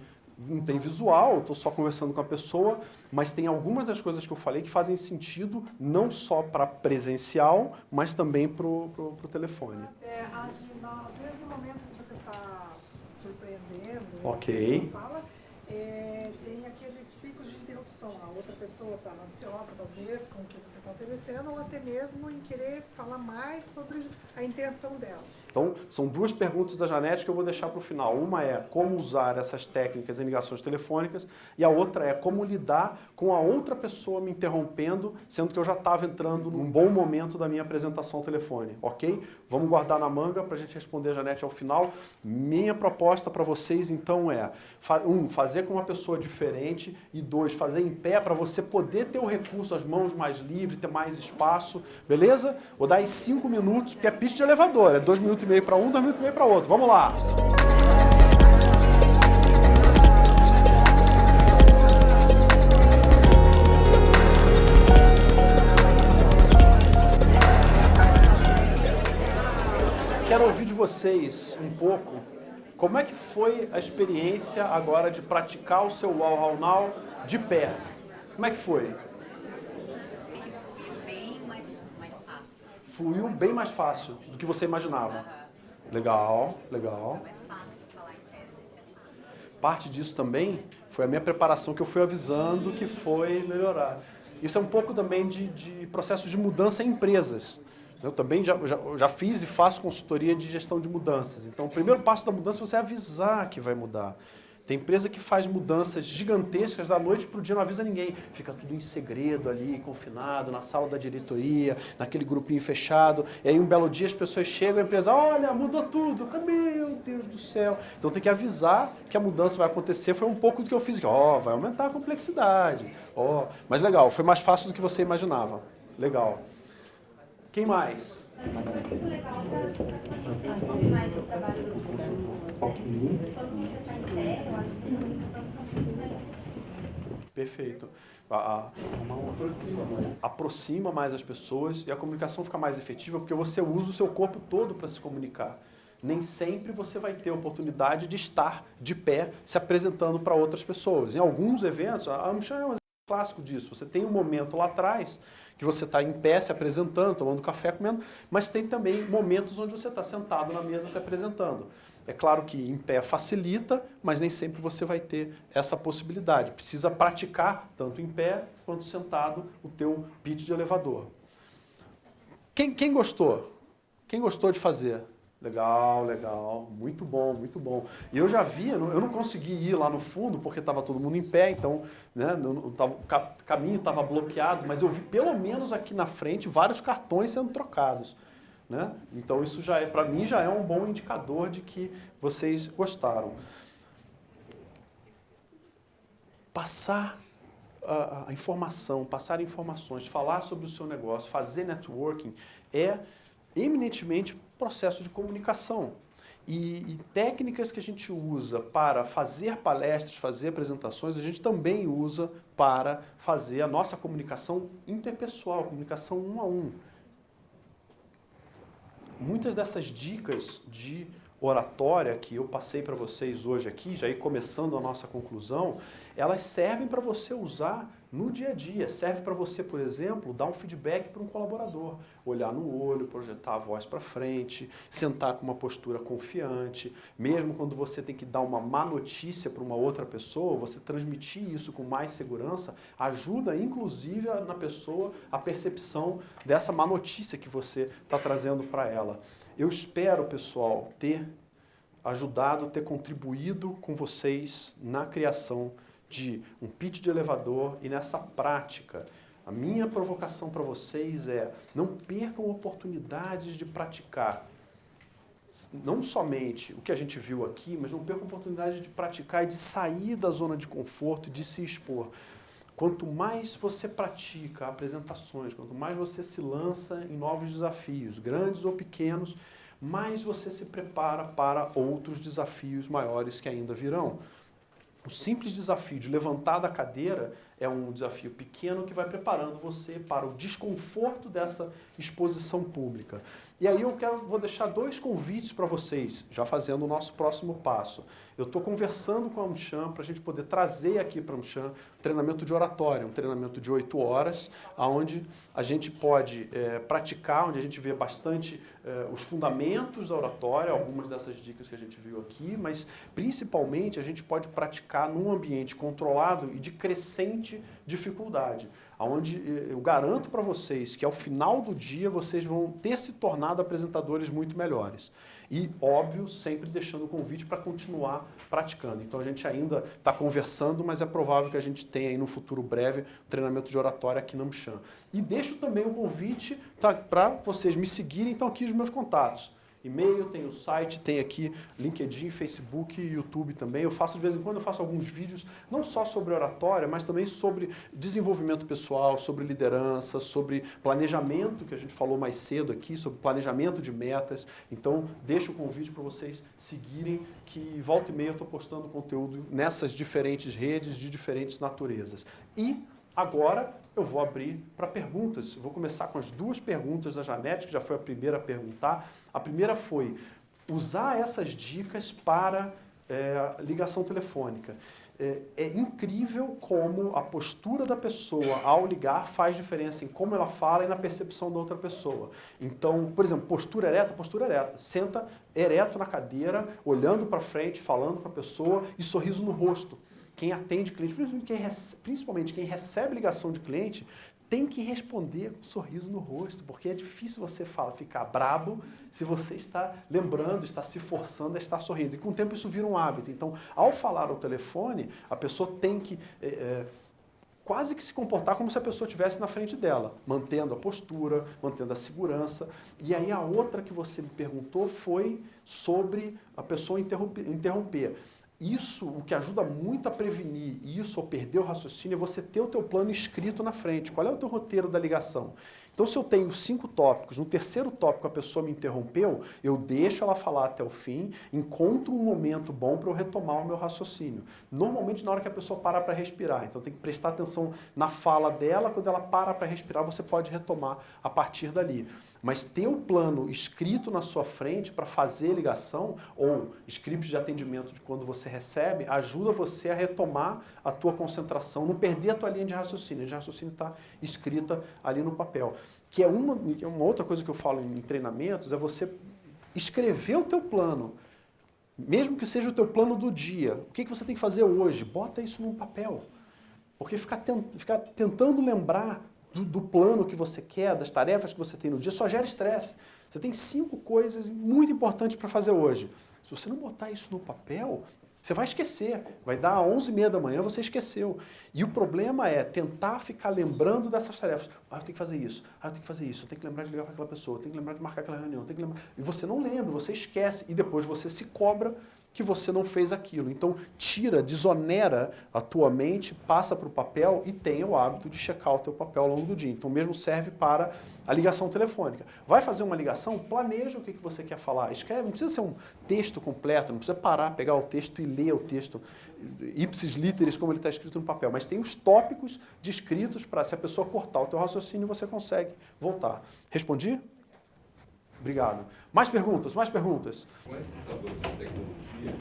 visual, estou só conversando com a pessoa, mas tem algumas das coisas que eu falei que fazem sentido não só para presencial, mas também para o telefone. Mas às vezes no momento que você está surpreendendo, Ok. você fala, tem aqueles picos de interrupção. A outra pessoa está ansiosa, talvez, com o que você está oferecendo, ou até mesmo em querer falar mais sobre a intenção dela. Então, são 2 perguntas da Janete que eu vou deixar para o final. Uma é como usar essas técnicas em ligações telefônicas e a outra é como lidar com a outra pessoa me interrompendo, sendo que eu já estava entrando num bom momento da minha apresentação ao telefone, ok? Vamos guardar na manga para a gente responder a Janete ao final. Minha proposta para vocês, então, é fazer com uma pessoa diferente e 2, fazer em pé para você poder ter o recurso, as mãos mais livres, ter mais espaço, beleza? Vou dar aí 5 minutos, porque é pista de elevador, é 2 minutos e meio para um, 2 minutos e meio para outro. Vamos lá! Quero ouvir de vocês um pouco como é que foi a experiência agora de praticar o seu Wow How Now de pé. Como é que foi? Bem mais fácil. Fluiu bem mais fácil do que você imaginava. Legal, legal. Mais fácil falar em pé. Parte disso também foi a minha preparação que eu fui avisando que foi melhorar. Isso é um pouco também de processo de mudança em empresas. Eu também já fiz e faço consultoria de gestão de mudanças. Então, o primeiro passo da mudança é você avisar que vai mudar. Tem empresa que faz mudanças gigantescas da noite para o dia, não avisa ninguém. Fica tudo em segredo ali, confinado, na sala da diretoria, naquele grupinho fechado. E aí um belo dia as pessoas chegam, a empresa, olha, mudou tudo. Meu Deus do céu. Então tem que avisar que a mudança vai acontecer. Foi um pouco do que eu fiz. Vai aumentar a complexidade. Mas legal, foi mais fácil do que você imaginava. Legal. Quem mais? Muito legal para vocês um pouco mais do trabalho do curso. Quando você está em pé, eu acho que a comunicação fica muito mais efetiva. Perfeito. Aproxima mais as pessoas e a comunicação fica mais efetiva porque você usa o seu corpo todo para se comunicar. Nem sempre você vai ter a oportunidade de estar de pé se apresentando para outras pessoas. Em alguns eventos, a AmCham é um exemplo clássico disso. Você tem um momento lá atrás que você está em pé se apresentando, tomando café, comendo, mas tem também momentos onde você está sentado na mesa se apresentando. É claro que em pé facilita, mas nem sempre você vai ter essa possibilidade. Precisa praticar, tanto em pé quanto sentado, o teu pitch de elevador. Quem gostou? Quem gostou de fazer? Legal, legal, muito bom, muito bom. E eu já vi, eu não consegui ir lá no fundo porque estava todo mundo em pé, então né, o caminho estava bloqueado, mas eu vi pelo menos aqui na frente vários cartões sendo trocados. Né? Então isso já é, para mim, já é um bom indicador de que vocês gostaram. Passar a informação, passar informações, falar sobre o seu negócio, fazer networking é eminentemente processo de comunicação. E técnicas que a gente usa para fazer palestras, fazer apresentações, a gente também usa para fazer a nossa comunicação interpessoal, comunicação 1 a 1. Muitas dessas dicas de oratória que eu passei para vocês hoje aqui, já ir começando a nossa conclusão, elas servem para você usar no dia a dia. Serve para você, por exemplo, dar um feedback para um colaborador. Olhar no olho, projetar a voz para frente, sentar com uma postura confiante. Mesmo quando você tem que dar uma má notícia para uma outra pessoa, você transmitir isso com mais segurança ajuda, inclusive, na pessoa a percepção dessa má notícia que você está trazendo para ela. Eu espero, pessoal, ter ajudado, ter contribuído com vocês na criação de um pitch de elevador e nessa prática. A minha provocação para vocês é: não percam oportunidades de praticar. Não somente o que a gente viu aqui, mas não percam oportunidade de praticar e de sair da zona de conforto e de se expor. Quanto mais você pratica apresentações, quanto mais você se lança em novos desafios, grandes ou pequenos, mais você se prepara para outros desafios maiores que ainda virão. O simples desafio de levantar da cadeira é um desafio pequeno que vai preparando você para o desconforto dessa exposição pública. E aí vou deixar 2 convites para vocês, já fazendo o nosso próximo passo. Eu estou conversando com a AmCham para a gente poder trazer aqui para a AmCham um treinamento de oratória, um treinamento de 8 horas, onde a gente pode praticar, onde a gente vê bastante os fundamentos da oratória, algumas dessas dicas que a gente viu aqui, mas principalmente a gente pode praticar num ambiente controlado e de crescente dificuldade, onde eu garanto para vocês que ao final do dia vocês vão ter se tornado apresentadores muito melhores. E, óbvio, sempre deixando o convite para continuar praticando. Então a gente ainda está conversando, mas é provável que a gente tenha aí no futuro breve um treinamento de oratória aqui na AmCham. E deixo também o convite para vocês me seguirem, então aqui os meus contatos. E-mail, tem o site, tem aqui LinkedIn, Facebook e YouTube também. Eu faço, de vez em quando, eu faço alguns vídeos, não só sobre oratória, mas também sobre desenvolvimento pessoal, sobre liderança, sobre planejamento, que a gente falou mais cedo aqui, sobre planejamento de metas. Então, deixo o convite para vocês seguirem, que volta e meia eu estou postando conteúdo nessas diferentes redes, de diferentes naturezas. E agora eu vou abrir para perguntas. Vou começar com as 2 perguntas da Janete, que já foi a primeira a perguntar. A primeira foi usar essas dicas para ligação telefônica. É incrível como a postura da pessoa ao ligar faz diferença em como ela fala e na percepção da outra pessoa. Então, por exemplo, postura ereta. Senta ereto na cadeira, olhando para frente, falando com a pessoa e sorriso no rosto. Quem atende cliente, principalmente quem recebe ligação de cliente, tem que responder com um sorriso no rosto, porque é difícil você ficar brabo se você está lembrando, está se forçando a estar sorrindo. E com o tempo isso vira um hábito. Então, ao falar ao telefone, a pessoa tem que quase que se comportar como se a pessoa estivesse na frente dela, mantendo a postura, mantendo a segurança. E aí a outra que você me perguntou foi sobre a pessoa interromper. Isso, o que ajuda muito a prevenir isso ou perder o raciocínio é você ter o teu plano escrito na frente. Qual é o teu roteiro da ligação? Então, se eu tenho 5 tópicos, no terceiro tópico a pessoa me interrompeu, eu deixo ela falar até o fim, encontro um momento bom para eu retomar o meu raciocínio. Normalmente na hora que a pessoa para para respirar. Então, tem que prestar atenção na fala dela, quando ela para para respirar, você pode retomar a partir dali. Mas ter o plano escrito na sua frente para fazer ligação, ou script de atendimento de quando você recebe, ajuda você a retomar a tua concentração, não perder a tua linha de raciocínio. A linha de raciocínio está escrita ali no papel. Que é uma outra coisa que eu falo em treinamentos, é você escrever o teu plano. Mesmo que seja o teu plano do dia. O que você tem que fazer hoje? Bota isso num papel. Porque ficar tentando lembrar do plano que você quer, das tarefas que você tem no dia, só gera estresse. Você tem 5 coisas muito importantes para fazer hoje. Se você não botar isso no papel, você vai esquecer. Vai dar 11h30 da manhã, você esqueceu. E o problema é tentar ficar lembrando dessas tarefas. Ah, eu tenho que fazer isso. Ah, eu tenho que fazer isso. Eu tenho que lembrar de ligar para aquela pessoa. Eu tenho que lembrar de marcar aquela reunião. Eu tenho que lembrar... E você não lembra, você esquece. E depois você se cobra que você não fez aquilo. Então, desonera a tua mente, passa para o papel e tenha o hábito de checar o teu papel ao longo do dia. Então, mesmo serve para a ligação telefônica. Vai fazer uma ligação? Planeja o que você quer falar. Escreve, não precisa ser um texto completo, não precisa parar, pegar o texto e ler o texto ipsis literis, como ele está escrito no papel. Mas tem os tópicos descritos para, se a pessoa cortar o teu raciocínio, você consegue voltar. Respondi? Obrigado. Mais perguntas? Mais perguntas? Com esses avanços de tecnologia,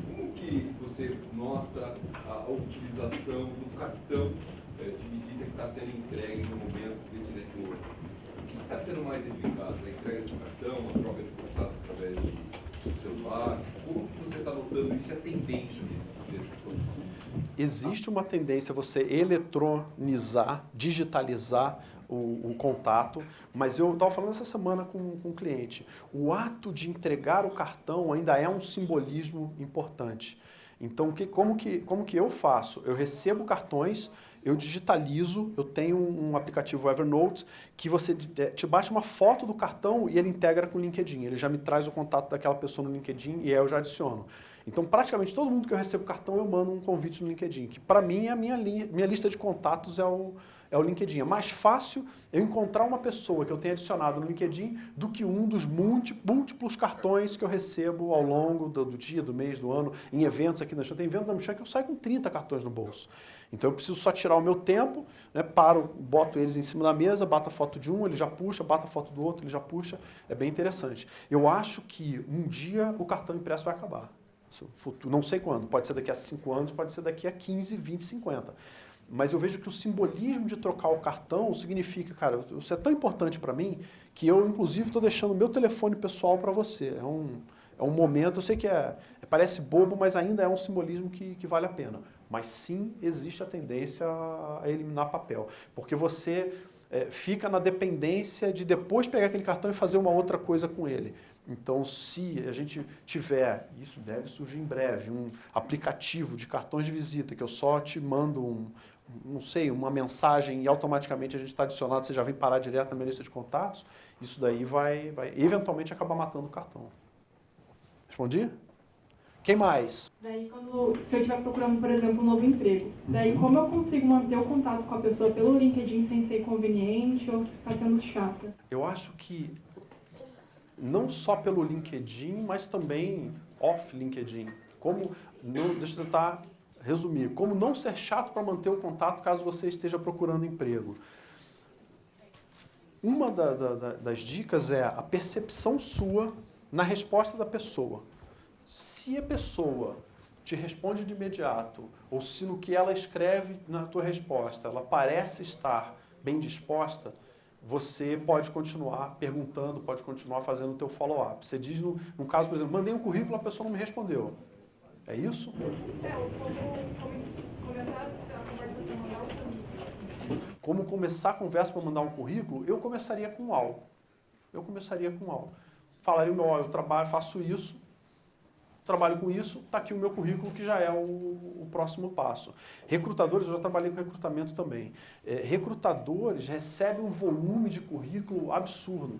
como que você nota a utilização do cartão de visita que está sendo entregue no momento desse network? O que está sendo mais eficaz? A entrega de cartão, a troca de contato através do celular? Como que você está notando isso? É a tendência desses processos? Existe uma tendência a você eletronizar, digitalizar o contato, mas eu estava falando essa semana com um cliente. O ato de entregar o cartão ainda é um simbolismo importante. Então, como que eu faço? Eu recebo cartões, eu digitalizo, eu tenho um aplicativo Evernote que você te bate uma foto do cartão e ele integra com o LinkedIn. Ele já me traz o contato daquela pessoa no LinkedIn e aí eu já adiciono. Então, praticamente todo mundo que eu recebo cartão, eu mando um convite no LinkedIn, que para mim é a minha lista de contatos é o LinkedIn. É mais fácil eu encontrar uma pessoa que eu tenho adicionado no LinkedIn do que um dos múltiplos cartões que eu recebo ao longo do dia, do mês, do ano, em eventos aqui na Michã. Tem evento da Michã que eu saio com 30 cartões no bolso. Então eu preciso só tirar o meu tempo, né, boto eles em cima da mesa, bato a foto de um, ele já puxa, bato a foto do outro, ele já puxa. É bem interessante. Eu acho que um dia o cartão impresso vai acabar. Não sei quando, pode ser daqui a 5 anos, pode ser daqui a 15, 20, 50. Mas eu vejo que o simbolismo de trocar o cartão significa, cara, isso é tão importante para mim que eu, inclusive, estou deixando o meu telefone pessoal para você. É um momento, eu sei que parece bobo, mas ainda é um simbolismo que vale a pena. Mas sim, existe a tendência a eliminar papel. Porque você fica na dependência de depois pegar aquele cartão e fazer uma outra coisa com ele. Então, se a gente tiver, isso deve surgir em breve, um aplicativo de cartões de visita que eu só te mando não sei, uma mensagem e automaticamente a gente está adicionado, você já vem parar direto na minha lista de contatos, isso daí vai eventualmente acabar matando o cartão. Respondi? Quem mais? Daí, se eu estiver procurando, por exemplo, um novo emprego, daí como eu consigo manter o contato com a pessoa pelo LinkedIn sem ser conveniente ou ficar sendo chata? Eu acho que não só pelo LinkedIn, mas também off LinkedIn. Deixa eu tentar resumir. Como não ser chato para manter o contato caso você esteja procurando emprego. Uma das dicas é a percepção sua na resposta da pessoa. Se a pessoa te responde de imediato, ou se no que ela escreve na tua resposta ela parece estar bem disposta, você pode continuar perguntando, pode continuar fazendo o teu follow-up. Você diz, no caso, por exemplo, mandei um currículo, a pessoa não me respondeu. É isso? Começar a conversa com como começar a conversa para mandar um currículo, eu começaria com algo. Falaria, ó, eu trabalho, faço isso, trabalho com isso, está aqui o meu currículo, que já é o próximo passo. Recrutadores, eu já trabalhei com recrutamento também. Recrutadores recebem um volume de currículo absurdo.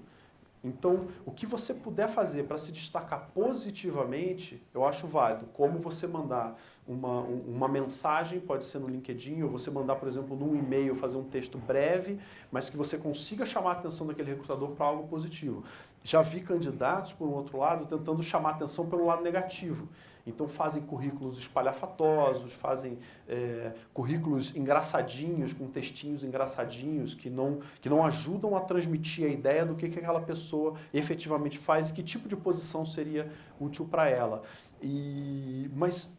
Então, o que você puder fazer para se destacar positivamente, eu acho válido. Como você mandar uma mensagem, pode ser no LinkedIn, ou você mandar, por exemplo, num e-mail, fazer um texto breve, mas que você consiga chamar a atenção daquele recrutador para algo positivo. Já vi candidatos, por um outro lado, tentando chamar a atenção pelo lado negativo. Então fazem currículos espalhafatosos, fazem currículos engraçadinhos, com textinhos engraçadinhos, que não ajudam a transmitir a ideia do que aquela pessoa efetivamente faz e que tipo de posição seria útil para ela. Mas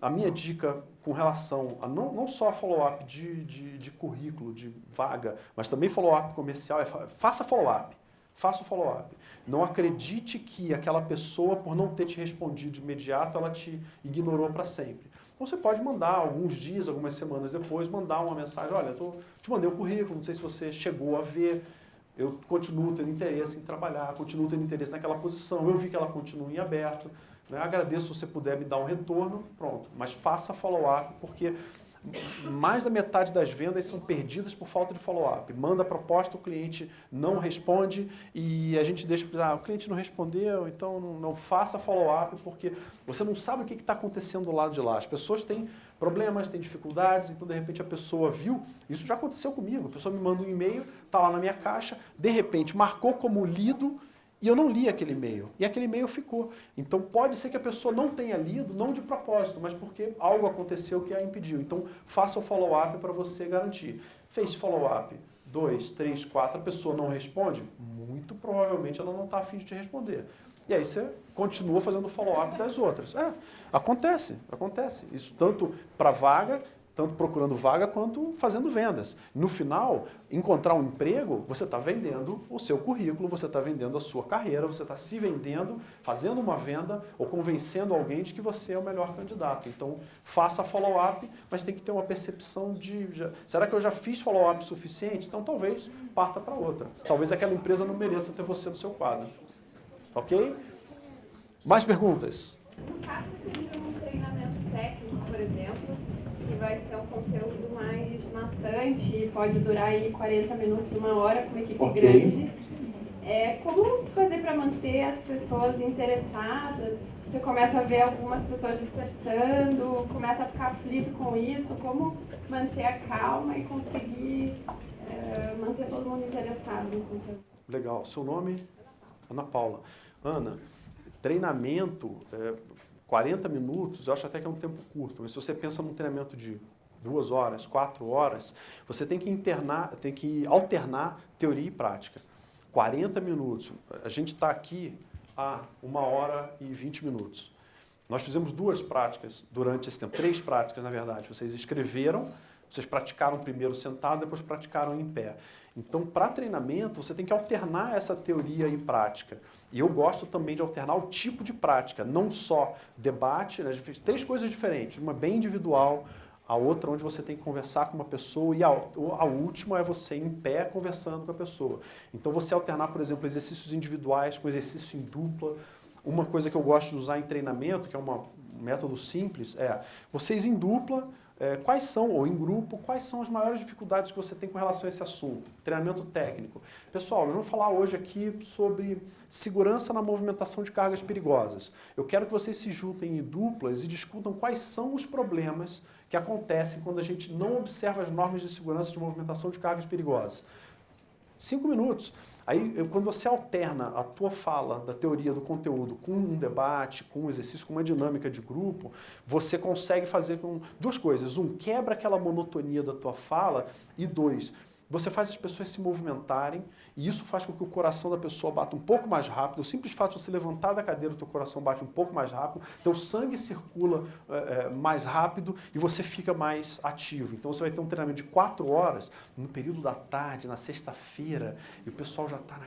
a minha dica com relação a não só a follow-up de currículo, de vaga, mas também follow-up comercial, faça follow-up. Faça o follow-up. Não acredite que aquela pessoa, por não ter te respondido de imediato, ela te ignorou para sempre. Então você pode mandar alguns dias, algumas semanas depois, mandar uma mensagem, olha, te mandei o currículo, não sei se você chegou a ver, eu continuo tendo interesse em trabalhar, continuo tendo interesse naquela posição, eu vi que ela continua em aberto, né? Agradeço se você puder me dar um retorno, pronto. Mas faça follow-up, porque mais da metade das vendas são perdidas por falta de follow-up. Manda a proposta, o cliente não responde e a gente deixa, o cliente não respondeu, então não faça follow-up, porque você não sabe o que está acontecendo do lado de lá. As pessoas têm problemas, têm dificuldades, então de repente a pessoa viu, isso já aconteceu comigo, a pessoa me manda um e-mail, está lá na minha caixa, de repente marcou como lido, e eu não li aquele e-mail. E aquele e-mail ficou. Então pode ser que a pessoa não tenha lido, não de propósito, mas porque algo aconteceu que a impediu. Então faça o follow-up para você garantir. Fez follow-up 2, 3, 4, a pessoa não responde, muito provavelmente ela não está afim de te responder. E aí você continua fazendo o follow-up das outras. Acontece. Isso tanto para vaga, tanto procurando vaga quanto fazendo vendas. No final, encontrar um emprego, você está vendendo o seu currículo, você está vendendo a sua carreira, você está se vendendo, fazendo uma venda ou convencendo alguém de que você é o melhor candidato. Então, faça follow-up, mas tem que ter uma percepção de... será que eu já fiz follow-up suficiente? Então, talvez parta para outra. Talvez aquela empresa não mereça ter você no seu quadro. Ok? Mais perguntas? No caso, seria um treinamento técnico, por exemplo, que vai ser um conteúdo mais maçante, pode durar aí 40 minutos, 1 hora, com uma equipe grande. Como fazer para manter as pessoas interessadas? Você começa a ver algumas pessoas dispersando, começa a ficar aflito com isso, como manter a calma e conseguir manter todo mundo interessado no conteúdo? Legal. Seu nome? Ana Paula. Ana, treinamento, 40 minutos, eu acho até que é um tempo curto, mas se você pensa num treinamento de 2 horas, 4 horas, você tem que alternar teoria e prática. 40 minutos. A gente está aqui há 1 hora e 20 minutos. Nós fizemos 2 práticas durante esse tempo, 3 práticas, na verdade. Vocês escreveram, vocês praticaram primeiro sentado, depois praticaram em pé. Então, para treinamento, você tem que alternar essa teoria e prática. E eu gosto também de alternar o tipo de prática, não só debate, né? A gente fez 3 coisas diferentes, uma bem individual, a outra onde você tem que conversar com uma pessoa e a última é você em pé conversando com a pessoa. Então, você alternar, por exemplo, exercícios individuais com exercício em dupla. Uma coisa que eu gosto de usar em treinamento, que é um método simples, vocês em dupla, quais são, ou em grupo, quais são as maiores dificuldades que você tem com relação a esse assunto? Treinamento técnico. Pessoal, nós vamos falar hoje aqui sobre segurança na movimentação de cargas perigosas. Eu quero que vocês se juntem em duplas e discutam quais são os problemas que acontecem quando a gente não observa as normas de segurança de movimentação de cargas perigosas. 5 minutos. Aí, quando você alterna a tua fala da teoria do conteúdo com um debate, com um exercício, com uma dinâmica de grupo, você consegue fazer com 2 coisas. 1, quebra aquela monotonia da tua fala e 2, você faz as pessoas se movimentarem e isso faz com que o coração da pessoa bata um pouco mais rápido. O simples fato de você levantar da cadeira, o teu coração bate um pouco mais rápido, teu sangue circula mais rápido e você fica mais ativo. Então você vai ter um treinamento de 4 horas no período da tarde, na sexta-feira, e o pessoal já está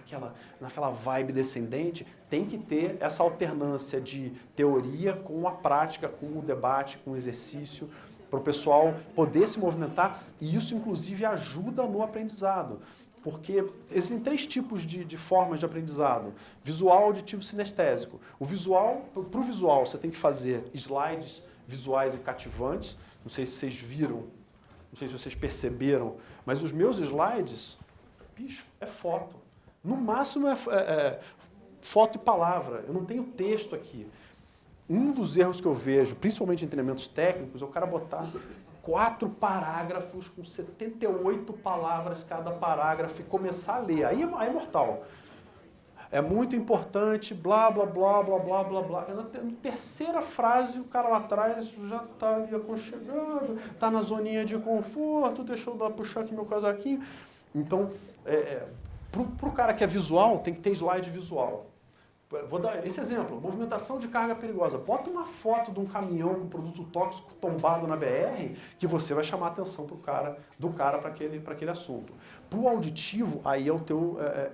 naquela vibe descendente. Tem que ter essa alternância de teoria com a prática, com o debate, com o exercício. para o pessoal poder se movimentar, e isso inclusive ajuda no aprendizado. Porque existem 3 tipos de formas de aprendizado: visual, auditivo e sinestésico. O visual, para o visual, você tem que fazer slides visuais e cativantes. Não sei se vocês viram, não sei se vocês perceberam, mas os meus slides, bicho, é foto. No máximo é foto e palavra. Eu não tenho texto aqui. Um dos erros que eu vejo, principalmente em treinamentos técnicos, é o cara botar 4 parágrafos com 78 palavras cada parágrafo e começar a ler. Aí é mortal. É muito importante, blá, blá, blá, blá, blá, blá, blá. Na terceira frase, o cara lá atrás já está ali aconchegando, está na zoninha de conforto, deixa eu puxar aqui meu casaquinho. Então, para o cara que é visual, tem que ter slide visual. Vou dar esse exemplo: movimentação de carga perigosa. Bota uma foto de um caminhão com produto tóxico tombado na BR, que você vai chamar a atenção do cara para aquele assunto. Para o auditivo, aí é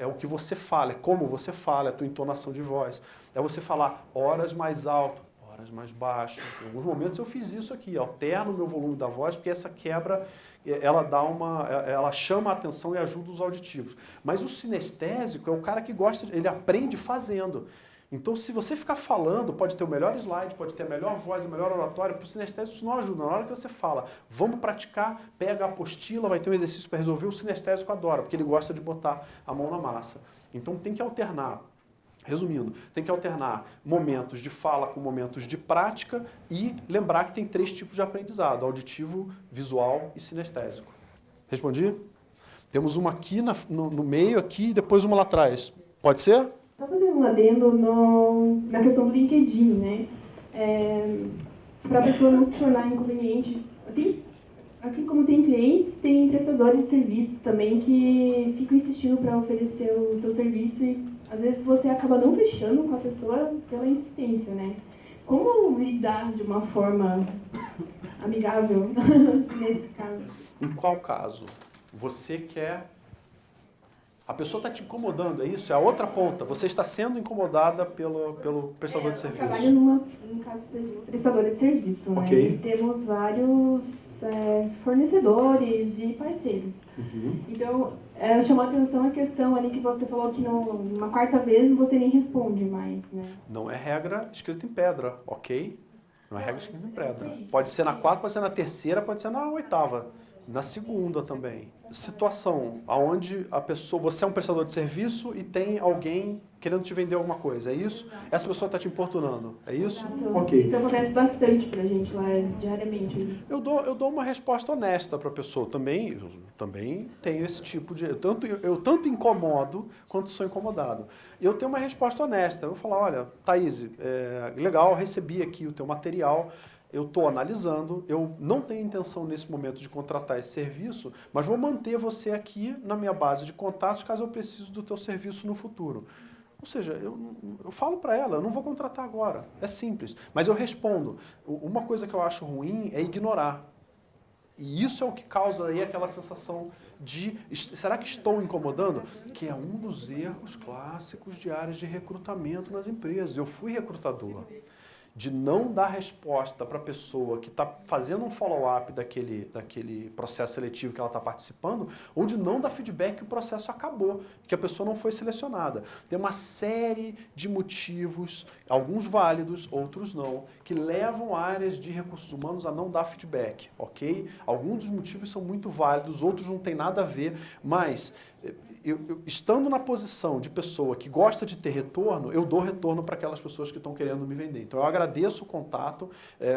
o que você fala, é como você fala, é a tua entonação de voz. É você falar horas mais alto, horas mais baixo. Em alguns momentos eu fiz isso aqui, alterno o meu volume da voz, porque essa quebra, ela chama a atenção e ajuda os auditivos. Mas o sinestésico é o cara que gosta, ele aprende fazendo. Então, se você ficar falando, pode ter o melhor slide, pode ter a melhor voz, a melhor oratória, para o sinestésico isso não ajuda. Na hora que você fala, vamos praticar, pega a apostila, vai ter um exercício para resolver, o sinestésico adora, porque ele gosta de botar a mão na massa. Então, tem que alternar. Resumindo, tem que alternar momentos de fala com momentos de prática e lembrar que tem 3 tipos de aprendizado: auditivo, visual e sinestésico. Respondi? Temos uma aqui no meio aqui e depois uma lá atrás. Pode ser? Só fazendo um adendo na questão do LinkedIn, né? Para a pessoa não se tornar inconveniente. Assim como tem clientes, tem prestadores de serviços também que ficam insistindo para oferecer o seu serviço e às vezes você acaba não fechando com a pessoa pela insistência, né? Como lidar de uma forma amigável nesse caso? Em qual caso? Você quer... A pessoa está te incomodando, é isso? É a outra ponta. Você está sendo incomodada pelo prestador de serviço. Eu trabalho no caso, prestadora de serviço, né? Okay. E temos vários fornecedores e parceiros. Uhum. Então, chamou a atenção a questão ali que você falou que numa 4ª vez você nem responde mais, né? Não é regra escrita em pedra, ok? Não é regra escrita em pedra. Pode ser na 4ª, pode ser na 3ª, pode ser na 8ª. Na 2ª também. Situação onde a pessoa, você é um prestador de serviço e tem alguém querendo te vender alguma coisa, é isso? Essa pessoa está te importunando, é isso? Ok. Isso acontece bastante pra gente lá diariamente. Eu dou uma resposta honesta para a pessoa. Eu também tenho esse tipo de... Eu tanto incomodo quanto sou incomodado. Eu tenho uma resposta honesta. Eu vou falar, olha, Thaís, legal, recebi aqui o teu material, eu estou analisando, eu não tenho intenção nesse momento de contratar esse serviço, mas vou manter você aqui na minha base de contatos caso eu precise do teu serviço no futuro. Ou seja, eu falo para ela, eu não vou contratar agora, é simples. Mas eu respondo. Uma coisa que eu acho ruim é ignorar. E isso é o que causa aí aquela sensação de, será que estou incomodando? Que é um dos erros clássicos de áreas de recrutamento nas empresas. Eu fui recrutador. De não dar resposta para a pessoa que está fazendo um follow-up daquele processo seletivo que ela está participando, ou de não dar feedback que o processo acabou, que a pessoa não foi selecionada. Tem uma série de motivos, alguns válidos, outros não, que levam áreas de recursos humanos a não dar feedback, ok? Alguns dos motivos são muito válidos, outros não tem nada a ver, mas... Eu, estando na posição de pessoa que gosta de ter retorno, eu dou retorno para aquelas pessoas que estão querendo me vender. Então eu agradeço o contato,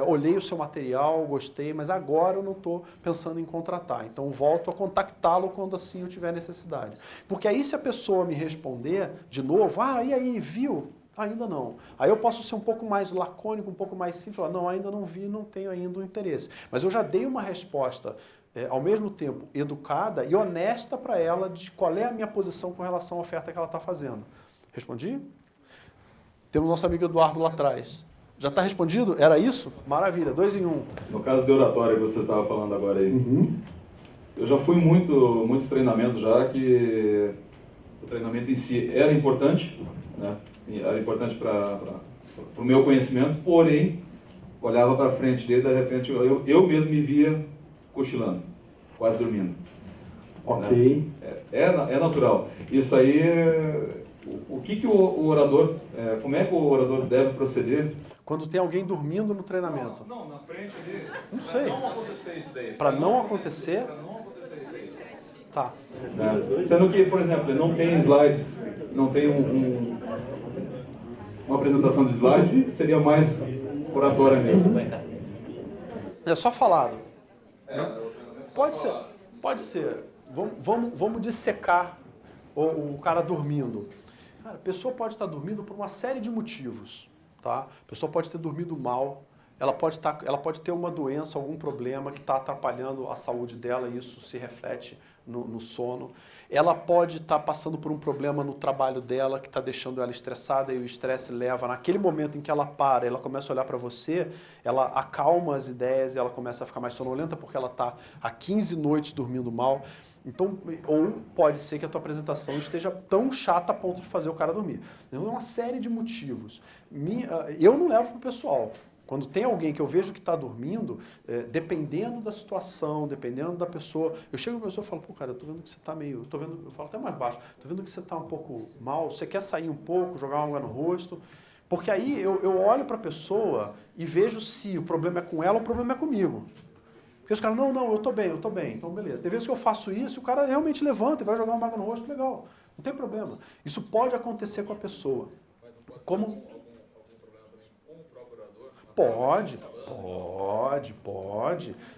olhei o seu material, gostei, mas agora eu não estou pensando em contratar. Então volto a contactá-lo quando assim eu tiver necessidade. Porque aí se a pessoa me responder de novo, e aí, viu? Ainda não. Aí eu posso ser um pouco mais lacônico, um pouco mais simples, falar, não, ainda não vi, não tenho ainda o interesse. Mas eu já dei uma resposta ao mesmo tempo educada e honesta para ela de qual é a minha posição com relação à oferta que ela está fazendo. Respondi? Temos nosso amigo Eduardo lá atrás. Já está respondido? Era isso? Maravilha, 2 em 1. No caso de oratória que você estava falando agora aí, eu já fui muitos treinamentos já que o treinamento em si era importante, né? Era importante para o meu conhecimento, porém olhava para frente dele, de repente eu mesmo me via cochilando, quase dormindo. Ok. É natural. Isso aí, o que o orador, como é que o orador deve proceder? Quando tem alguém dormindo no treinamento. Não, na frente ali. Não sei. Para não acontecer isso daí. Para não acontecer? Para não acontecer isso aí. Tá. Sendo que, por exemplo, não tem slides, não tem uma apresentação de slides, seria mais oratória mesmo. É só falado. Pode ser. Pode ser. Vamos dissecar o cara dormindo. Cara, a pessoa pode estar dormindo por uma série de motivos. Tá? A pessoa pode ter dormido mal, ela pode ter uma doença, algum problema que está atrapalhando a saúde dela e isso se reflete no sono. Ela pode estar passando por um problema no trabalho dela que está deixando ela estressada e o estresse leva, naquele momento em que ela para, ela começa a olhar para você, ela acalma as ideias e ela começa a ficar mais sonolenta porque ela está há 15 noites dormindo mal. Então, ou pode ser que a tua apresentação esteja tão chata a ponto de fazer o cara dormir. Tem uma série de motivos. Eu não levo para o pessoal. Quando tem alguém que eu vejo que está dormindo, dependendo da situação, dependendo da pessoa, eu chego para a pessoa e falo, pô, cara, eu tô vendo que você está meio... eu falo até mais baixo, tô vendo que você está um pouco mal, você quer sair um pouco, jogar uma água no rosto? Porque aí eu olho para a pessoa e vejo se o problema é com ela ou o problema é comigo. Porque os caras, não, eu tô bem, então beleza. Tem vezes que eu faço isso e o cara realmente levanta e vai jogar uma água no rosto, legal, não tem problema. Isso pode acontecer com a pessoa. Como? Pode.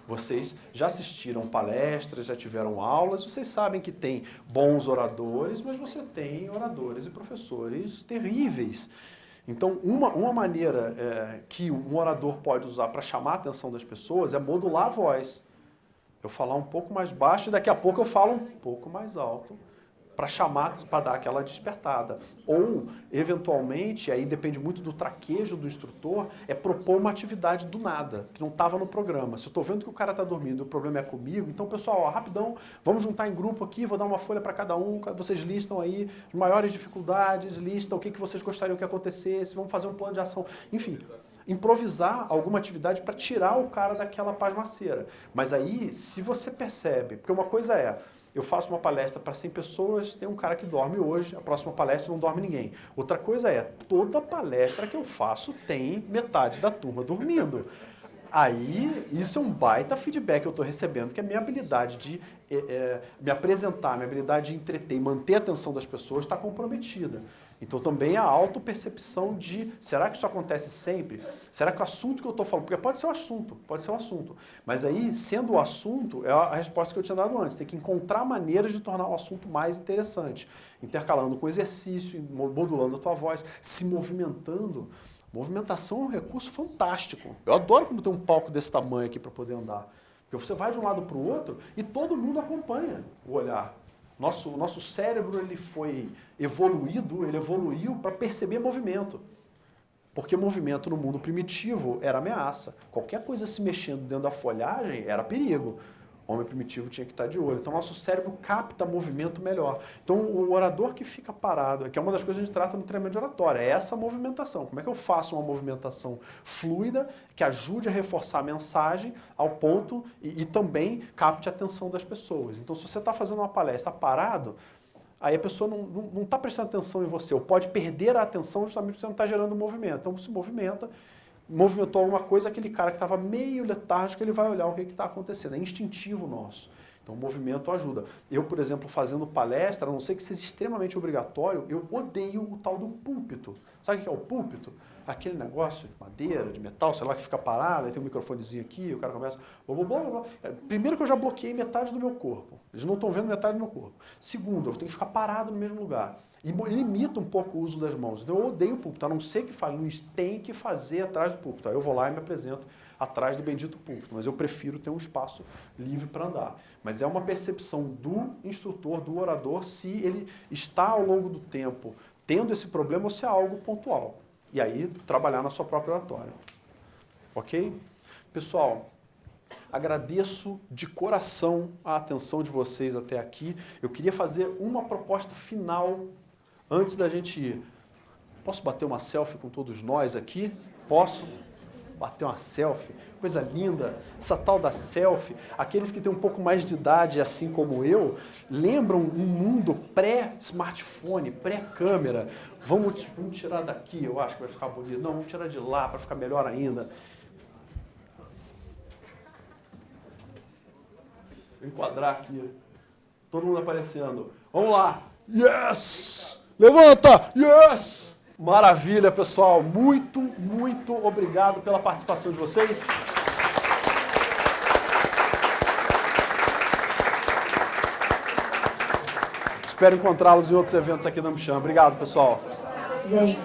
Vocês já assistiram palestras, já tiveram aulas, vocês sabem que tem bons oradores, mas você tem oradores e professores terríveis. Então, uma maneira que um orador pode usar para chamar a atenção das pessoas é modular a voz. Eu falar um pouco mais baixo e daqui a pouco eu falo um pouco mais alto para chamar, para dar aquela despertada. Ou, eventualmente, aí depende muito do traquejo do instrutor, é propor uma atividade do nada, que não estava no programa. Se eu estou vendo que o cara está dormindo e o problema é comigo, então, pessoal, ó, rapidão, vamos juntar em grupo aqui, vou dar uma folha para cada um, vocês listam aí as maiores dificuldades, listam o que vocês gostariam que acontecesse, vamos fazer um plano de ação, enfim. Improvisar alguma atividade para tirar o cara daquela pasmaceira. Mas aí, se você percebe, porque uma coisa é, eu faço uma palestra para 100 pessoas, tem um cara que dorme hoje, a próxima palestra não dorme ninguém. Outra coisa é, toda palestra que eu faço tem metade da turma dormindo. Aí, isso é um baita feedback que eu estou recebendo, que a minha habilidade de me apresentar, minha habilidade de entreter e manter a atenção das pessoas está comprometida. Então também a autopercepção de, será que isso acontece sempre? Será que o assunto que eu estou falando, porque pode ser um assunto, mas aí, sendo o assunto, é a resposta que eu tinha dado antes, tem que encontrar maneiras de tornar o assunto mais interessante, intercalando com exercício, modulando a tua voz, se movimentando. Movimentação é um recurso fantástico. Eu adoro quando tem um palco desse tamanho aqui para poder andar, porque você vai de um lado para o outro e todo mundo acompanha o olhar. Nosso cérebro ele evoluiu para perceber movimento. Porque movimento no mundo primitivo era ameaça. Qualquer coisa se mexendo dentro da folhagem era perigo. O homem primitivo tinha que estar de olho. Então, nosso cérebro capta movimento melhor. Então, o orador que fica parado, que é uma das coisas que a gente trata no treinamento de oratória, é essa movimentação. Como é que eu faço uma movimentação fluida que ajude a reforçar a mensagem ao ponto e também capte a atenção das pessoas. Então, se você está fazendo uma palestra parado, aí a pessoa não está prestando atenção em você, ou pode perder a atenção justamente porque você não está gerando movimento. Então, se movimentou alguma coisa, aquele cara que estava meio letárgico, ele vai olhar o que está acontecendo. É instintivo nosso. Então, o movimento ajuda. Eu, por exemplo, fazendo palestra, a não ser que seja extremamente obrigatório, eu odeio o tal do púlpito. Sabe o que é o púlpito? Aquele negócio de madeira, de metal, sei lá, que fica parado, aí tem um microfonezinho aqui, o cara começa... Blá, blá, blá, blá. Primeiro que eu já bloqueei metade do meu corpo. Eles não estão vendo metade do meu corpo. Segundo, eu tenho que ficar parado no mesmo lugar. E limita um pouco o uso das mãos. Então, eu odeio o púlpito. A não ser que fale, Luiz, tem que fazer atrás do púlpito. Aí eu vou lá e me apresento atrás do bendito púlpito. Mas eu prefiro ter um espaço livre para andar. Mas é uma percepção do instrutor, do orador, se ele está ao longo do tempo tendo esse problema ou se é algo pontual. E aí, trabalhar na sua própria oratória. Ok? Pessoal, agradeço de coração a atenção de vocês até aqui. Eu queria fazer uma proposta final antes da gente ir. Posso bater uma selfie com todos nós aqui? Posso? bater uma selfie, coisa linda, essa tal da selfie. Aqueles que têm um pouco mais de idade, assim como eu, lembram um mundo pré-smartphone, pré-câmera. Vamos tirar daqui, eu acho que vai ficar bonito. Não, vamos tirar de lá para ficar melhor ainda. Vou enquadrar aqui. Todo mundo aparecendo. Vamos lá. Yes! Levanta! Yes! Maravilha, pessoal. Muito, muito obrigado pela participação de vocês. Espero encontrá-los em outros eventos aqui da Amcham. Obrigado, pessoal. Gente,